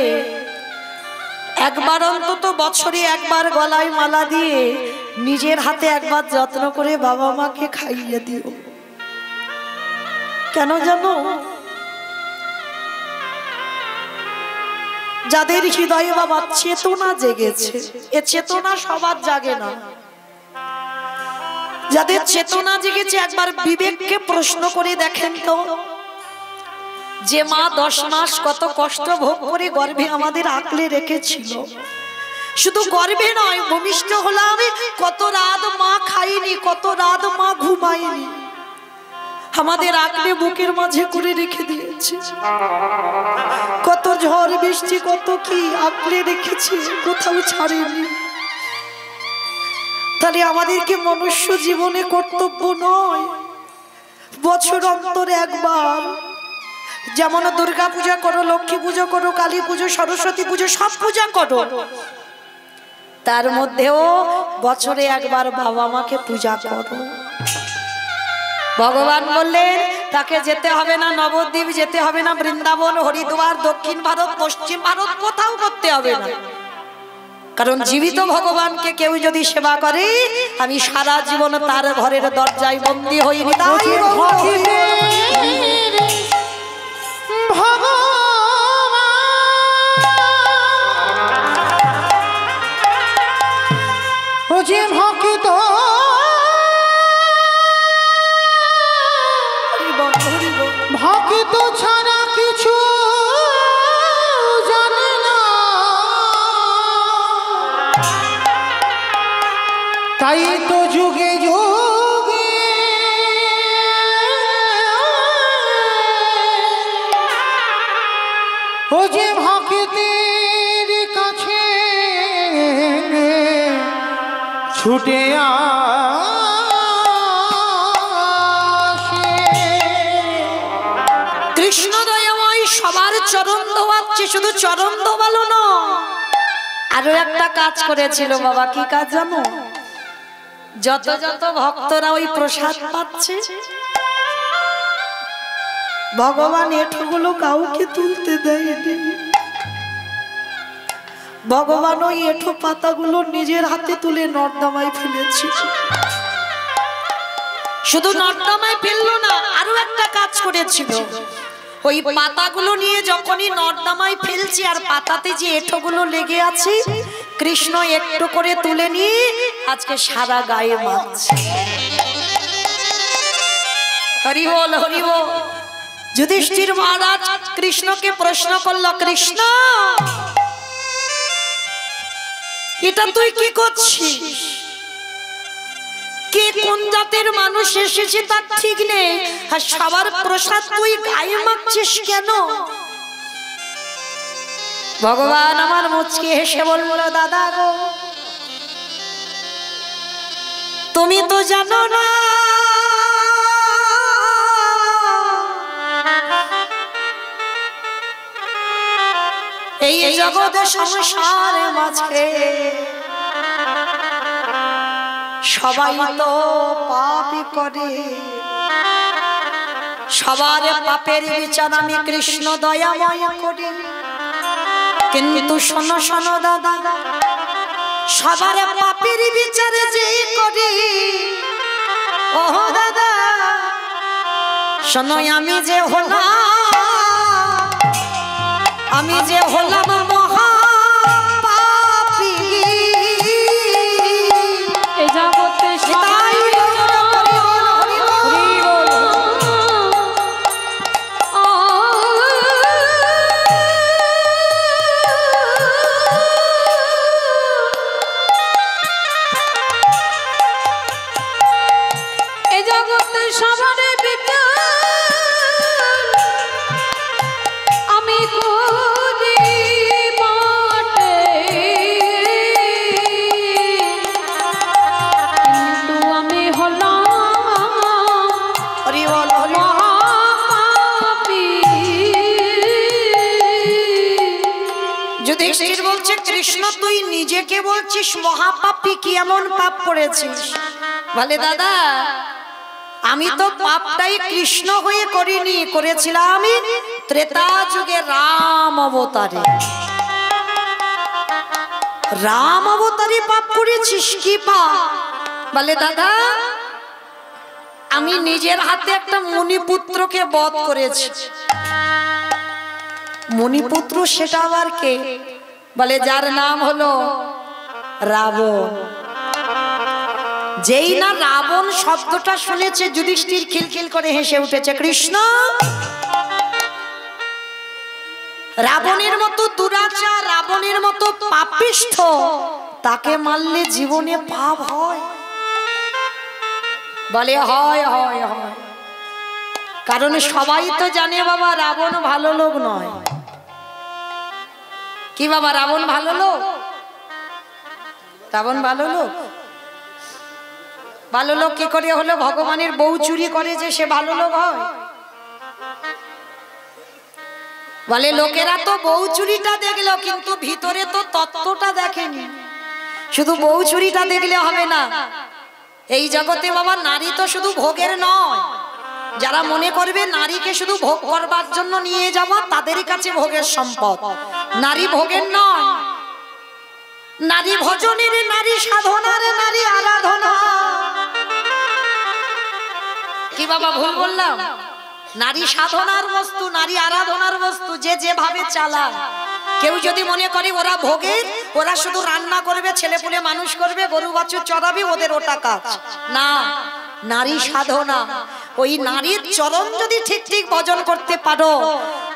একবার অন্তত বছরে একবার গলায় মালা দিয়ে নিজের হাতে একবার যত্ন করে বাবা মাকে খাইয়ে দিও। কেন জানো? যাদের হৃদয়ে বাবা চেতনা জেগেছে, এ চেতনা সবার জাগে না। যাদের চেতনা জেগেছে একবার বিবেককে প্রশ্ন করে দেখেন তো, যে মা 10 মাস কত কষ্ট ভোগ করে গর্ভে আমাদের আঁকলে রেখেছিল, শুধু গর্ভে নয়, ভূমিষ্ঠ হলাম, কত রাত মা খাইনি, কত রাত মা ঘুমাইনি। আমাদের আঁকড়ে বুকের মাঝে করে রেখে দিয়েছে। কত ঝড় বৃষ্টি কত কি আঁকড়ে রেখেছে, কোথাও ছাড়েনি। তাহলে আমাদেরকে মনুষ্য জীবনে কর্তব্য নয় বছর অন্তরে একবার, যেমন দুর্গা পূজা করো, লক্ষ্মী পুজো করো, কালী পুজো, সরস্বতী পুজো, সব পূজা করো, তার মধ্যেও বছরে একবার বাবা মাকে পূজা করো। ভগবান বললেন তাকে যেতে হবে না নবদ্বীপ, যেতে হবে না বৃন্দাবন, হরিদ্বার, দক্ষিণ ভারত, পশ্চিম ভারত, কোথাও করতে হবে না। কারণ জীবিত ভগবানকে কেউ যদি সেবা করে, আমি সারা জীবন তার ঘরের দরজায় বন্দী হইনি। যে ভক্ত ভক্ত ছাড়া কিছু জানে না, তাই তো যুগে যুগে ও যে ভক্তের কাছে ছুটে কৃষ্ণ দয়াময় সবার চরণ ধোয়াচ্ছে, শুধু চরণ ধোয়ালো না, আরো একটা কাজ করেছিল বাবা। কি কাজ জানো? যত যত ভক্তরা ওই প্রসাদ পাচ্ছে, ভগবান এঠোগুলো কাউকে তুলতে দেয়নি। ভগবান ওই এঠো পাতাগুলো নিজের হাতে তুলে নর্দমায় ফেলেছে। শুধু নর্দমায় ফেললো না, আরো একটা কাজ করেছিল। ওই পাতাগুলো নিয়ে যখনই নর্দমায় ফেলছি আর পাতাতে যে এঠোগুলো লেগে আছে, কৃষ্ণ একটু করে তুলে নিয়ে আজকে সারা গায়ে মাখছে। হরি বল হরি বল। যুধিষ্ঠির মহারাজ কৃষ্ণকে প্রশ্ন করলো, কৃষ্ণ এটা তুই কি করছিস? কে কোন জাতের মানুষ এসেছে তার ঠিক নেই, আর সবার প্রসাদ তুই গায়ে মাখছিস কেন? ভগবান আমার মুচকি হেসে বলল, দাদা গো তুমি তো জানো না এই জগতে সংসারে মাঝে সবাই তো পাপই করে, সবার পাপের বিচার আমি কৃষ্ণ দয়াময় করি। কিন্তু শোনো শোনো দাদা, সবার পাপের বিচারে যে করি, ও দাদা শোনো আমি যে হলাম মহাপাপী, এ জগতে সবাই বলছে, কৃষ্ণ তুই নিজেকে বলছিস মহাপাপী, কি এমন পাপ করেছিস? বলে দাদা আমি তো পাপটাই কৃষ্ণ হয়ে করিনি, করেছিলাম আমি ত্রেতা যুগে রাম অবতারে। রাম অবতারে পাপ করেছিস? কি পাপ? বলে দাদা আমি নিজের হাতে একটা মণিপুত্রকে বধ করেছি। মণিপুত্র সেটা আবার কে? বলে যার নাম হলো রাবণ। যেই না রাবণ শব্দটা শুনেছে, যুধিষ্ঠির খিলখিল করে হেসে উঠেছে। কৃষ্ণ রাবণের মতো দুরাচার, রাবণের মতো পাপিষ্ঠ, তাকে মারলে জীবনে পাপ হয়? বলে হয় হয় হয়। কারণ সবাই তো জানে বাবা রাবণ ভালো লোক নয়। কি বাবা রাবণ ভালো লোক? রাবণ ভালো লোক? ভালো লোক কি করে হলো? ভগবানের বউ চুরি করে যে সে ভালো লোক হয়? বলে লোকেরা তো বউ চুরিটা দেখলো কিন্তু ভিতরে তো তত্ত্বটা দেখেনি। শুধু বউ চুরিটা দেখলে হবে না। এই জগতে বাবা নারী তো শুধু ভোগের নয়। যারা মনে করবে নারীকে শুধু ভোগ করবার জন্য নিয়ে যাওয়া তাদের কাছে ভোগের সম্পদ। নারী ভোগের নয়, নারী ভজনের, নারী সাধনার, নারী আরাধনা। কি বাবা ভুল বললাম? নারী সাধনার বস্তু, নারী আরাধনার বস্তু। যে যেভাবে চালায়, কেউ যদি মনে করে ওরা ভোগের, ওরা শুধু রান্না করবে, ছেলেপুলে মানুষ করবে, গরু বাছুর চড়াবে, ওদের ওটা কাজ না। নারী সাধনা, ওই নারীর চরণ যদি ঠিক ঠিক ভজন করতে পারো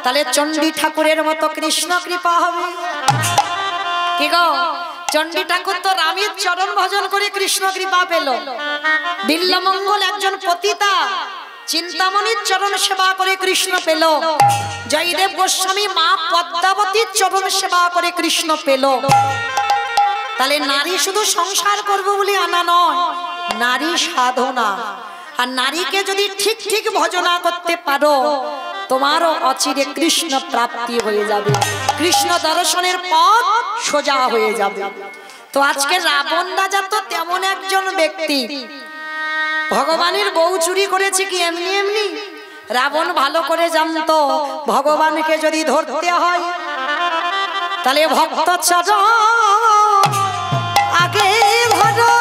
তাহলে চণ্ডী ঠাকুরের মতো কৃষ্ণ কৃপা হবে। কি গো, চণ্ডী ঠাকুর তো রামের চরণ ভজন করে কৃষ্ণ কৃপা পেল। বিল্লমঙ্গল একজন পতিতা চিন্তামণির চরণ সেবা করে কৃষ্ণ পেল। জয়দেব গোস্বামী মা পদ্মাবতীর চরণ সেবা করে কৃষ্ণ পেল। তাহলে নারী শুধু সংসার করবো বলে আনা নয়, নারী সাধনা। আর নারীকে যদি ঠিক ঠিক ভজনা করতে পারো তোমারও অচিরে কৃষ্ণ প্রাপ্তি হয়ে যাবে, কৃষ্ণ দর্শনের পথ সোজা হয়ে যাবে। তো আজকে রাবণ রাজা তো তেমন একজন ব্যক্তি, ভগবানের বউ চুরি করেছে কি এমনি এমনি? রাবণ ভালো করে জানতো ভগবানকে যদি ধরতে হয় তাহলে ভক্ত চরণ আগে ধরো।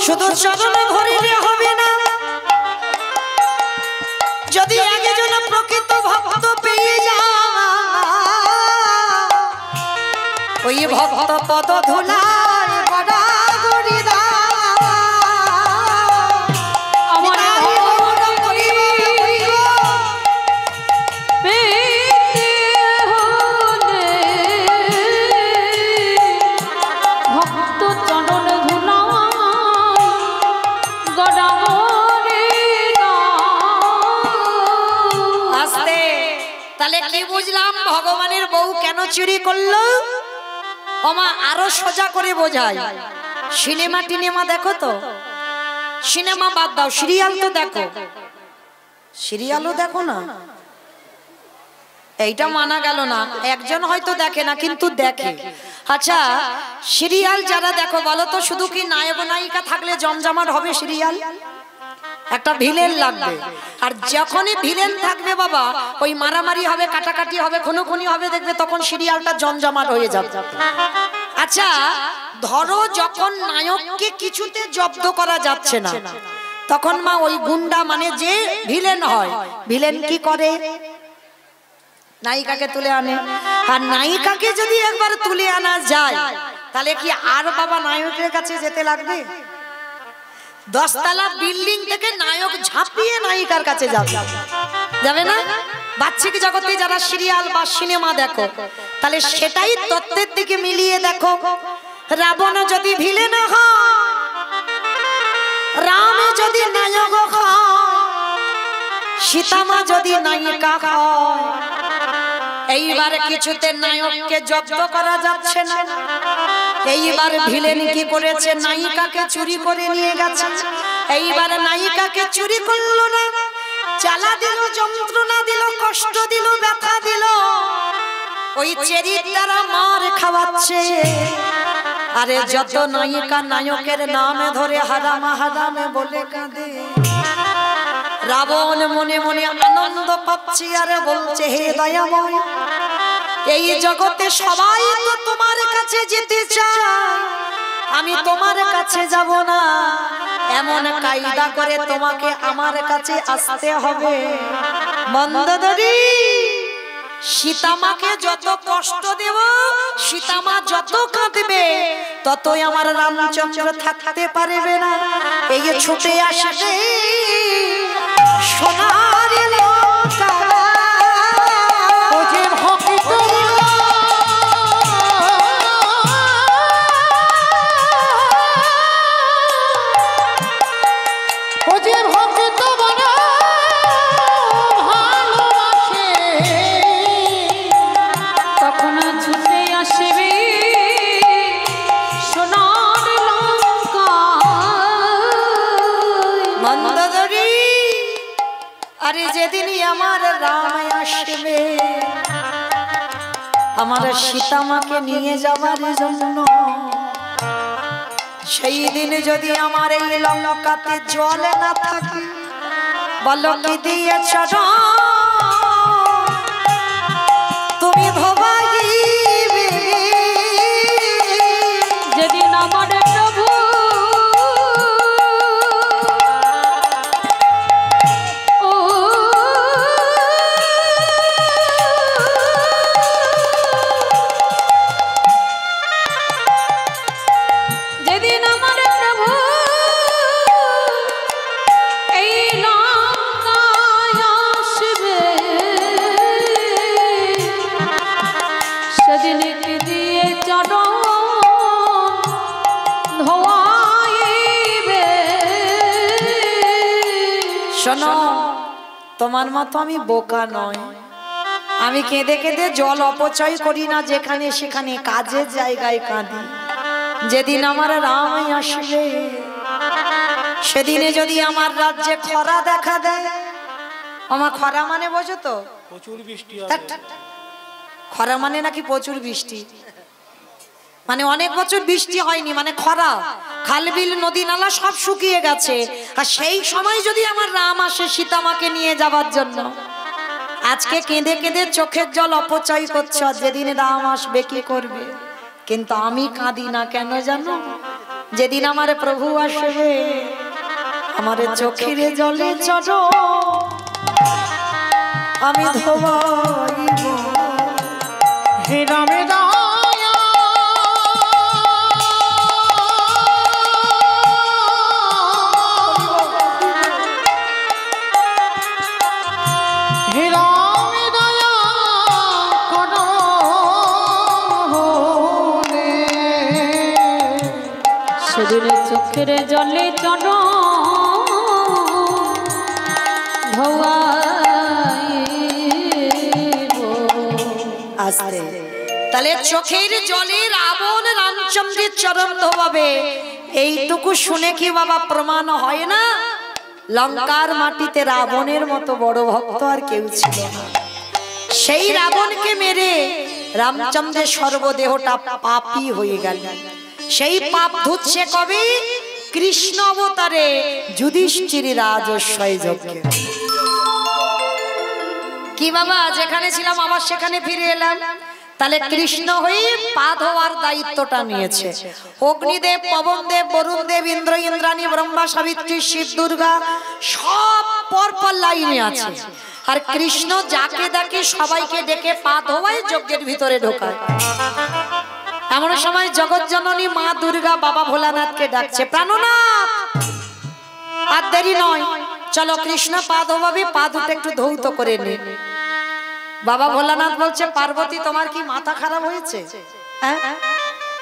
শুধু চরণে ধরিলে হবে না, যদি একজন প্রকৃত ভক্ত পেয়ে যায় ওই ভক্ত পদ ধুলায় গড়াগড়ি দাও। তাহলে কি বুঝলাম ভগবানের বউ কেন চুরি করলো? ওমা আরো সোজা করে বোঝায়। সিনেমা টিনেমা দেখো তো? সিনেমা বাদ দাও, সিরিয়াল তো দেখো। সিরিয়ালও দেখো না? এইটা মানা গেল না, একজন হয়তো দেখে না কিন্তু দেখে। আচ্ছা সিরিয়াল যারা দেখো বলো তো, শুধু কি নায়ক নায়িকা থাকলে জমজমাট হবে সিরিয়াল? একটা ভিলেন লাগবে। আর যখনই ভিলেন থাকবে বাবা ওই মারামারি হবে, কাটাকাটি হবে, খুনোখুনি হবে, দেখবে তখন সিরিয়ালটা জমজমাট হয়ে যাবে। আচ্ছা ধরো যখন নায়ককে কিছুতে জব্দ করা যাচ্ছে না তখন মা ওই গুন্ডা মানে যে ভিলেন হয়, ভিলেন কি করে? নায়িকাকে তুলে আনে। আর নায়িকাকে যদি একবার তুলে আনা যায় তাহলে কি আর বাবা নায়কের কাছে যেতে লাগবে? 10 তলা বিল্ডিং থেকে নায়ক ঝাঁপিয়ে নায়িকার কাছে যাবে না? বাচ্চিক জগতে যারা সিরিয়াল বা সিনেমা দেখো তাহলে সেটাই তত্ত্বের দিকে মিলিয়ে দেখো। রাবণ যদি ভিলেন হয়, রাম যদি নায়ক হয়, সীতামা যদি নায়িকা হয়, এইবার কিছুতে নায়ককে জব্দ করা যাচ্ছে না। এইবার ভিলেন কি করেছে? নায়িকাকে চুরি করে নিয়ে গেছে। এইবার নায়িকাকে চুরি করলো না, জ্বালা দিল, যন্ত্রণা দিল, কষ্ট দিল, ব্যথা দিল, ওই চেরির দ্বারা মার খাওয়াচ্ছে। আরে যত নায়িকা নায়কের নামে ধরে হারামা হারামে বলে কাঁদে, রাবণ মনে মনে আনন্দ পাচ্ছে আর বলছে হে দয়াময়, এই জগতে সবাই তো তোমার কাছে যেতে চায়, আমি তোমার কাছে যাব না, এমন কায়দা করে তোমাকে আমার কাছে আসতে হবে। মন্দোদরী, সীতামাকে যত কষ্ট দেব, সীতামা যত কাঁদবে, ততই আমার রামচন্দ্র থাকতে পারবে না। এই যে ছুটে আসবে সোনার লঙ্কা, ও যে ভক্ত ও যে ভক্ত বড় ভালোবাসে, তখন ছুটে আসবে সোনার লঙ্কা। মন্দোদরী, আরে যেদিনই আমার রাম আসবে আমার সীতামাকে নিয়ে যাবার জন্য, সেই দিন যদি আমার এই লঙ্কাতে জল না থাকে, বলো কি দিয়েছ তুমি ভবাইবে? যেদিন আমার প্রভু ও যেদিন আমার প্রভু এই লঙ্কায় আসবে, সেদিন কি দিয়ে চরণ ধোয়াইবে। শোনো, তোমার মতো আমি বোকা নয়, আমি কেঁদে কেঁদে জল অপচয় করি না, যেখানে সেখানে কাজের জায়গায় কাঁদি। যেদিন আমার রাম আসবে, সেদিনে যদি আমার রাজ্যে খরা দেখা দেয়, আমার খরা মানে বোঝো তো, প্রচুর বৃষ্টি ধ্যাৎ, খরা মানে নাকি প্রচুর বৃষ্টি, মানে অনেক বছর বৃষ্টি হয়নি, মানে খরা, খালবিল নদী নালা সব শুকিয়ে গেছে। আর সেই সময় যদি আমার রাম আসে সীতামাকে নিয়ে যাবার জন্য, আজকে কেঁদে কেঁদে চোখের জল অপচয় করছে, আর যেদিন রাম আসবে কি করবে? কিন্তু আমি কাঁদি না কেন জানো? যেদিন আমার প্রভু আসবে আমার চোখের জলে চলো আমি ধোবাইব। হে রামে দয়া হে রামে দয়া করো রে। সেদিন চোখের জলে চরণ ধোয়াইব। আসতে তাহলে চোখের জলে রাবণ রামচন্দ্রের চরণ ধোয়াবে, এইটুকু শুনে কি বাবা প্রমাণ হয় না লঙ্কার মাটিতে রাবণের মতো বড় ভক্ত আর কেউ ছিল না? সেই রাবণকে মেরে রামচন্দ্রের সর্বদেহটা পাপী হয়ে গেল। সেই পাপ ধুচ্ছে কবে? কৃষ্ণ অবতারে যুধিষ্ঠির রাজস্বয় যজ্ঞে। কি বাবা, যেখানে ছিলাম আবার সেখানে ফিরে এলাম। তাহলে কৃষ্ণ হয়ে পা ধোয়ার দায়িত্বটা নিয়েছে। অগ্নিদেব, পবনদেব, বরুণদেব, ইন্দ্র, ইন্দ্রাণী, ব্রহ্মা, সাবিত্রী, শিব, দুর্গা সব পরপর লাইনে আছে। আর কৃষ্ণ যাকে ডাকে সবাইকে ডেকে পা ধোয়ায় যজ্ঞের ভিতরে ঢোকায়। এমন সময় জগৎজননী মা দুর্গা বাবা ভোলানাথকে ডাকছে, প্রাণনাথ আর দেরি নয়, চলো কৃষ্ণ পা ধোয়াবে, পা দুটো একটু ধৌত করে নে। বাবা ভোলানাথ বলছে, পার্বতী তোমার কি মাথা খারাপ হয়েছে? হ্যাঁ,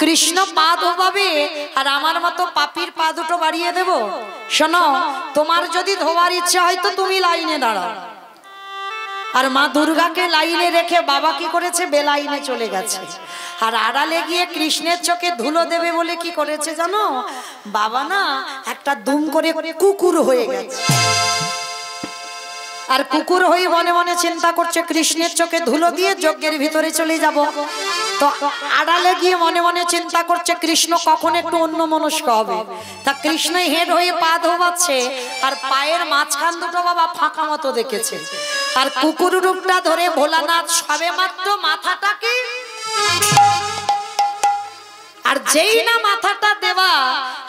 কৃষ্ণ পা ধোয়াবে আর আমার মতো পাপীর পা দুটো বাড়িয়ে দেব? শোনো, তোমার যদি ধোয়ার ইচ্ছা হয় তো তুমি লাইনে দাঁড়াও। আর মা দুর্গাকে লাইনে রেখে বাবা কি করেছে? বেলাইনে চলে গেছে। আর আড়ালে গিয়ে কৃষ্ণের চোখে ধুলো দেবে বলে কি করেছে জানো? বাবা না একটা দুম করে কুকুর হয়ে গেছে। আর কুকুর হয়ে মনে মনে চিন্তা করছে কৃষ্ণের চোখে ধুলো দিয়ে যজ্ঞের ভিতরে চলে যাব। তো আড়ালে গিয়ে মনে মনে চিন্তা করছে কৃষ্ণ কখন একটু অন্যমনস্ক হবে। তা কৃষ্ণ হেড হয়ে পা ধোবাচ্ছে আর পায়ের মাঝখান দুটো বাবা ফাঁকা মতো দেখেছে। আর কুকুর রূপটা ধরে ভোলানাথ সবে মাত্র মাথাটাকে আর যেই না মাথাটা দেওয়া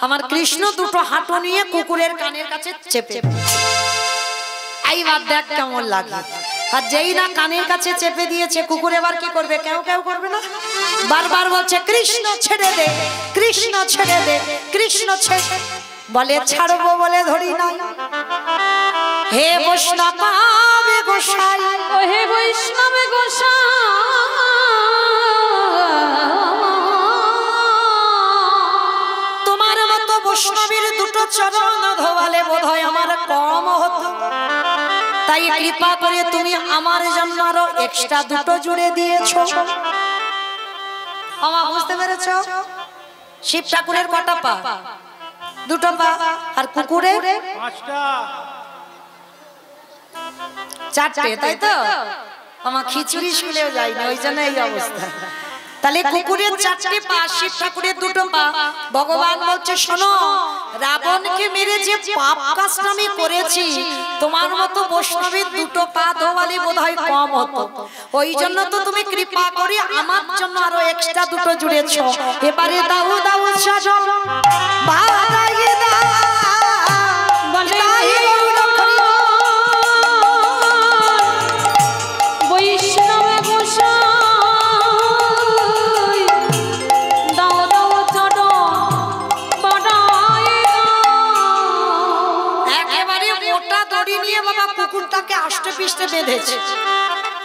আমার কৃষ্ণ দুটো হাঁটু নিয়ে কুকুরের কানের কাছে চেপে, এইবার দেখ কেমন লাগে। আর যেই না কানের কাছে চেপে দিয়েছে কুকুর এবার কি করবে? কেউ কেউ করবে না, বারবার বলছে কৃষ্ণ ছেড়ে দে, কৃষ্ণ ছেড়ে দে, কৃষ্ণ ছেড়ে। বলে ছাড়বো বলে ধরি না। হে বৈষ্ণব গোসাই, ও হে বৈষ্ণব গোসাই, তোমার মতো বৈষ্ণবীর দুটো চরণ ধোয়ালে বোধহয় আমার কম হতো, তাই কৃপা করে তুমি আমার জন্য আরো এক্সট্রা দুটো জুড়ে দিয়েছো। আমা বুঝতে পেরেছো? শিব ঠাকুরের কটা পা? দুটো পা। আর কুকুরের 5টা, 4টে, তাই তো? আমার খিচুড়ি শুলেও যাই না, ওই জন্য এই অবস্থা। তাহলে কুকুরের 4টে পা, শিব ঠাকুরের দুটো পা। ভগবান বলছে শোনো, রাবণকে মেরে যে পাপ কাজটা আমি করেছি, তোমার মতো বৈষ্ণবের দুটো পা ধোয়ালে বোধহয় কম হতো, ওই জন্য তো তুমি কৃপা করে আমার জন্য আরো এক্সট্রা দুটো জুড়েছো। এবারে দাও দাও সাজন বাড়াইয়ে দাও। বলে বৈষ্ণব গোসাই, দাও দাও চরণ বাড়াই দাও। একেবারে মোটা দড়ি নিয়ে বাবা কুকুরটাকে আষ্টে পিষ্টে বেঁধেছে।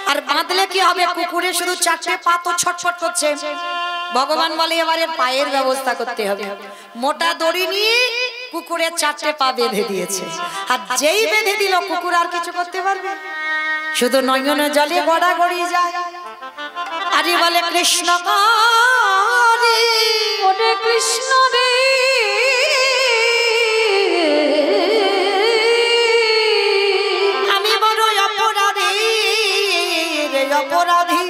আর বাঁধলে কি হবে? কুকুরে শুধু 4টে পা তো ছটফট করছে। ভগবান বলে এবারে পায়ের ব্যবস্থা করতে হবে। মোটা দড়ি নিয়ে কুকুরের 4টে পা বেঁধে দিয়েছে। আর যেই বেঁধে দিল কুকুর আর কিছু করতে পারবে? শুধু নয়নে জলে গড়াগড়ি যায়। আরে বলে কৃষ্ণ হরি, ওরে কৃষ্ণ রে, আমি বড় অপরাধী রে অপরাধী।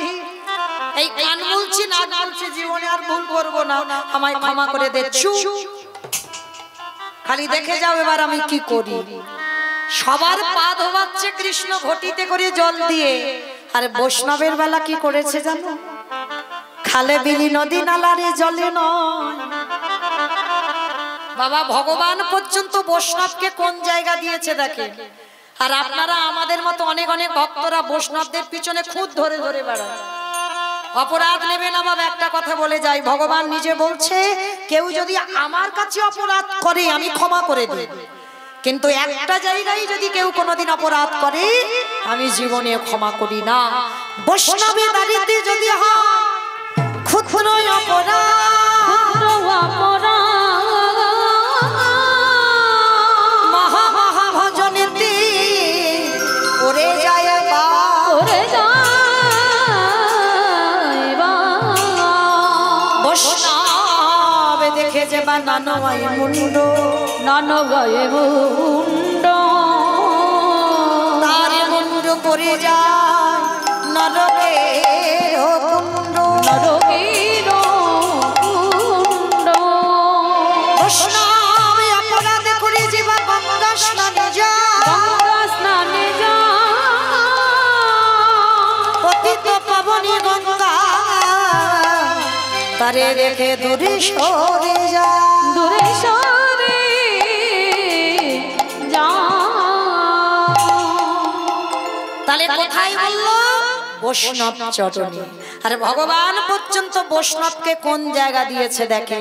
এই কান বলছি না বলছি জীবনে আর ভুল করবো না, আমায় ক্ষমা করে দে। খালি দেখে যাও এবার আমি কি করি। সবার পা ধোয়াচ্ছে কৃষ্ণ ঘটিতে করে জল দিয়ে, আর বৈষ্ণবের বেলা কি করেছে জানো? খালে বিলি নদী নালারে জলে নয়। বাবা ভগবান পর্যন্ত বৈষ্ণবকে কোন জায়গা দিয়েছে দেখে। আর আপনারা আমাদের মতো অনেক অনেক ভক্তরা বৈষ্ণবদের পিছনে খুদ ধরে ধরে বেড়ায়। অপরাধ নেবে না বাবা, একটা কথা বলে যাই, ভগবান নিজে বলছে কেউ যদি আমার কাছে অপরাধ করে আমি ক্ষমা করে দিই, কিন্তু একটা জায়গায় যদি কেউ কোনোদিন অপরাধ করে আমি জীবনে ক্ষমা করি না। বৈষ্ণবের বাড়িতে যদি হয় ক্ষুদ্র অপরাধ, মহা মহা ভজনেতে ওরে যায় বা, ওরে যায় বা। বৈষ্ণব দেখে যে বা নানয় মুন্ড, নানো গায়ে মুন্ড, তার মুন্ড পড়ে যায় নরকের কুণ্ড। নরকের কুণ্ড। বৈষ্ণব অপরাধ করে যে বা গঙ্গা স্নানে যায়, গঙ্গা স্নানে যায়, পতিত পাবনী গঙ্গা তারে রেখে দূরে সরে যায়। দূরে সরে যায়। তাহলে কোথায় বললো? বৈষ্ণব চরণে। আর ভগবান পর্যন্ত বৈষ্ণবকে কোন জায়গা দিয়েছে দেখে।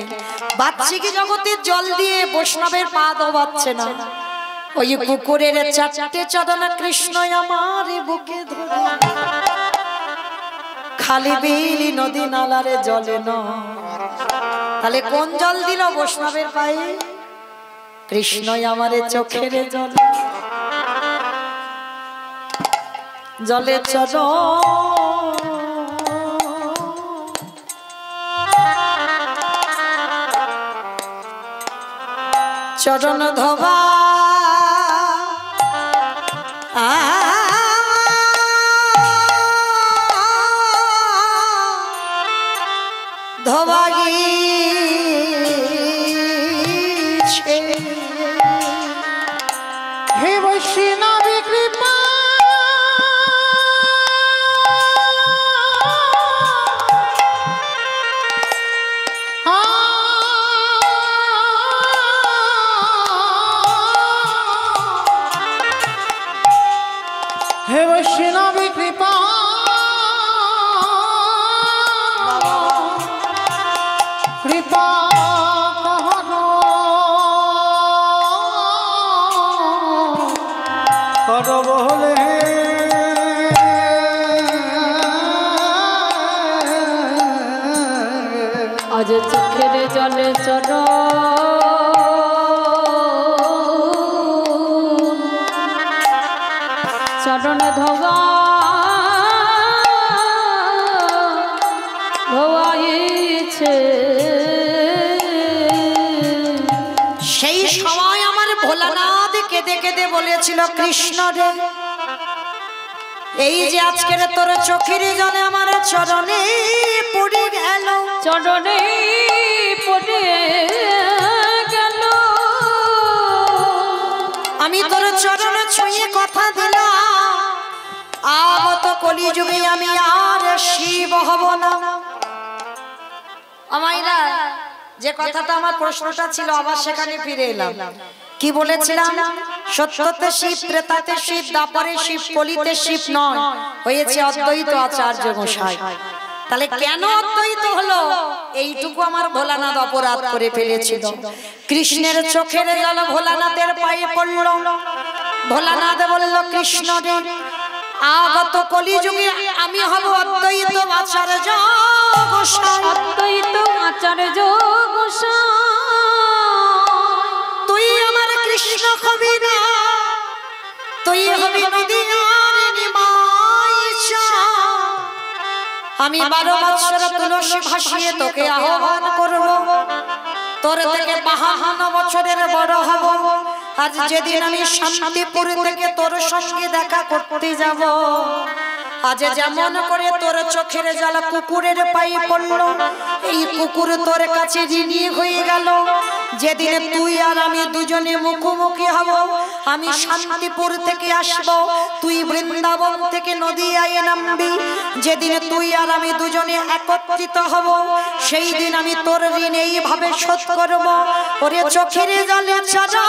বাহ্যিক জগতের জল দিয়ে বৈষ্ণবের পা ধোয়াচ্ছে না, ওই কুকুরের 4টে চরণ কৃষ্ণ আমার বুকে ধরে। খালি বিলি নদী নালারে জলে নয়, তাহলে কোন জল দিল? বৈষ্ণবের পায়ে। কৃষ্ণ আমারে চোখের জল, জলে চরণ ধোবা ধোবা গিয়েছে। হে বৈষ্ণবী কৃপা করো বলে আজ চোখের জলে চরণ চরণ ধোয়াইছে। সেই সময় আমার ভোলানাথ কেঁদে কেঁদে বলেছিল, কৃষ্ণ রে, এই যে আজকের তোর চোখের জলে আমার চরণে পড়ে গেল, চরণে পড়ে গেল। আমি তোর চরণ ছুঁয়ে কথা দিলাম, আগত কলিযুগে আমি আর শিব হব না। আমাইরা যে কথাটা আমার প্রশ্নটা ছিল, আবার সেখানে ফিরে এলাম। কি বলেছিলাম? সত্যতে শিব, ত্রেতাতে শিব, দ্বাপরে শিব, কলিতে শিব নয়, হয়েছে অদ্বৈত আচার্য গোসাই। তাহলে কেন অদ্বৈত হলো? এইটুকু আমার ভোলানাথ অপরাধ করে ফেলেছিল। কৃষ্ণের চোখের জল ভোলানাথের পায়ে পড়ল। ভোলানাথ বলল, কৃষ্ণ রে, আগত কলিযুগে আমি হব অদ্বৈত আচার্য গোসাই। অদ্বৈত আচার্য গোসাই, তুই আমার কৃষ্ণ হবি না, তুই হবি নদীয়ার নিমাই চা। আমি 12 বৎসর তুলসী ভাসিয়ে তোকে আহ্বান করব, তোর থেকে 52 বছরের বড় হব। আজ যেদিন আমি শান্তিপুর থেকে তোর সঙ্গে দেখা করতে যাব, আজ যেমন করে তোর চোখের জল কুকুরের পায়ে পড়ল, এই কুকুর তোর কাছে ঋণী হয়ে গেল। যেদিন তুই আর আমি দুজনে মুখোমুখি হব, আমি শান্তিপুর থেকে আসব, তুই বৃন্দাবন থেকে নদীয়ায় নামবি। যেদিন তুই আর আমি দুজনে একত্রিত হব, সেই দিন আমি তোর ঋণ এইভাবে শোধ করব। ওরে চোখের জলে চাচা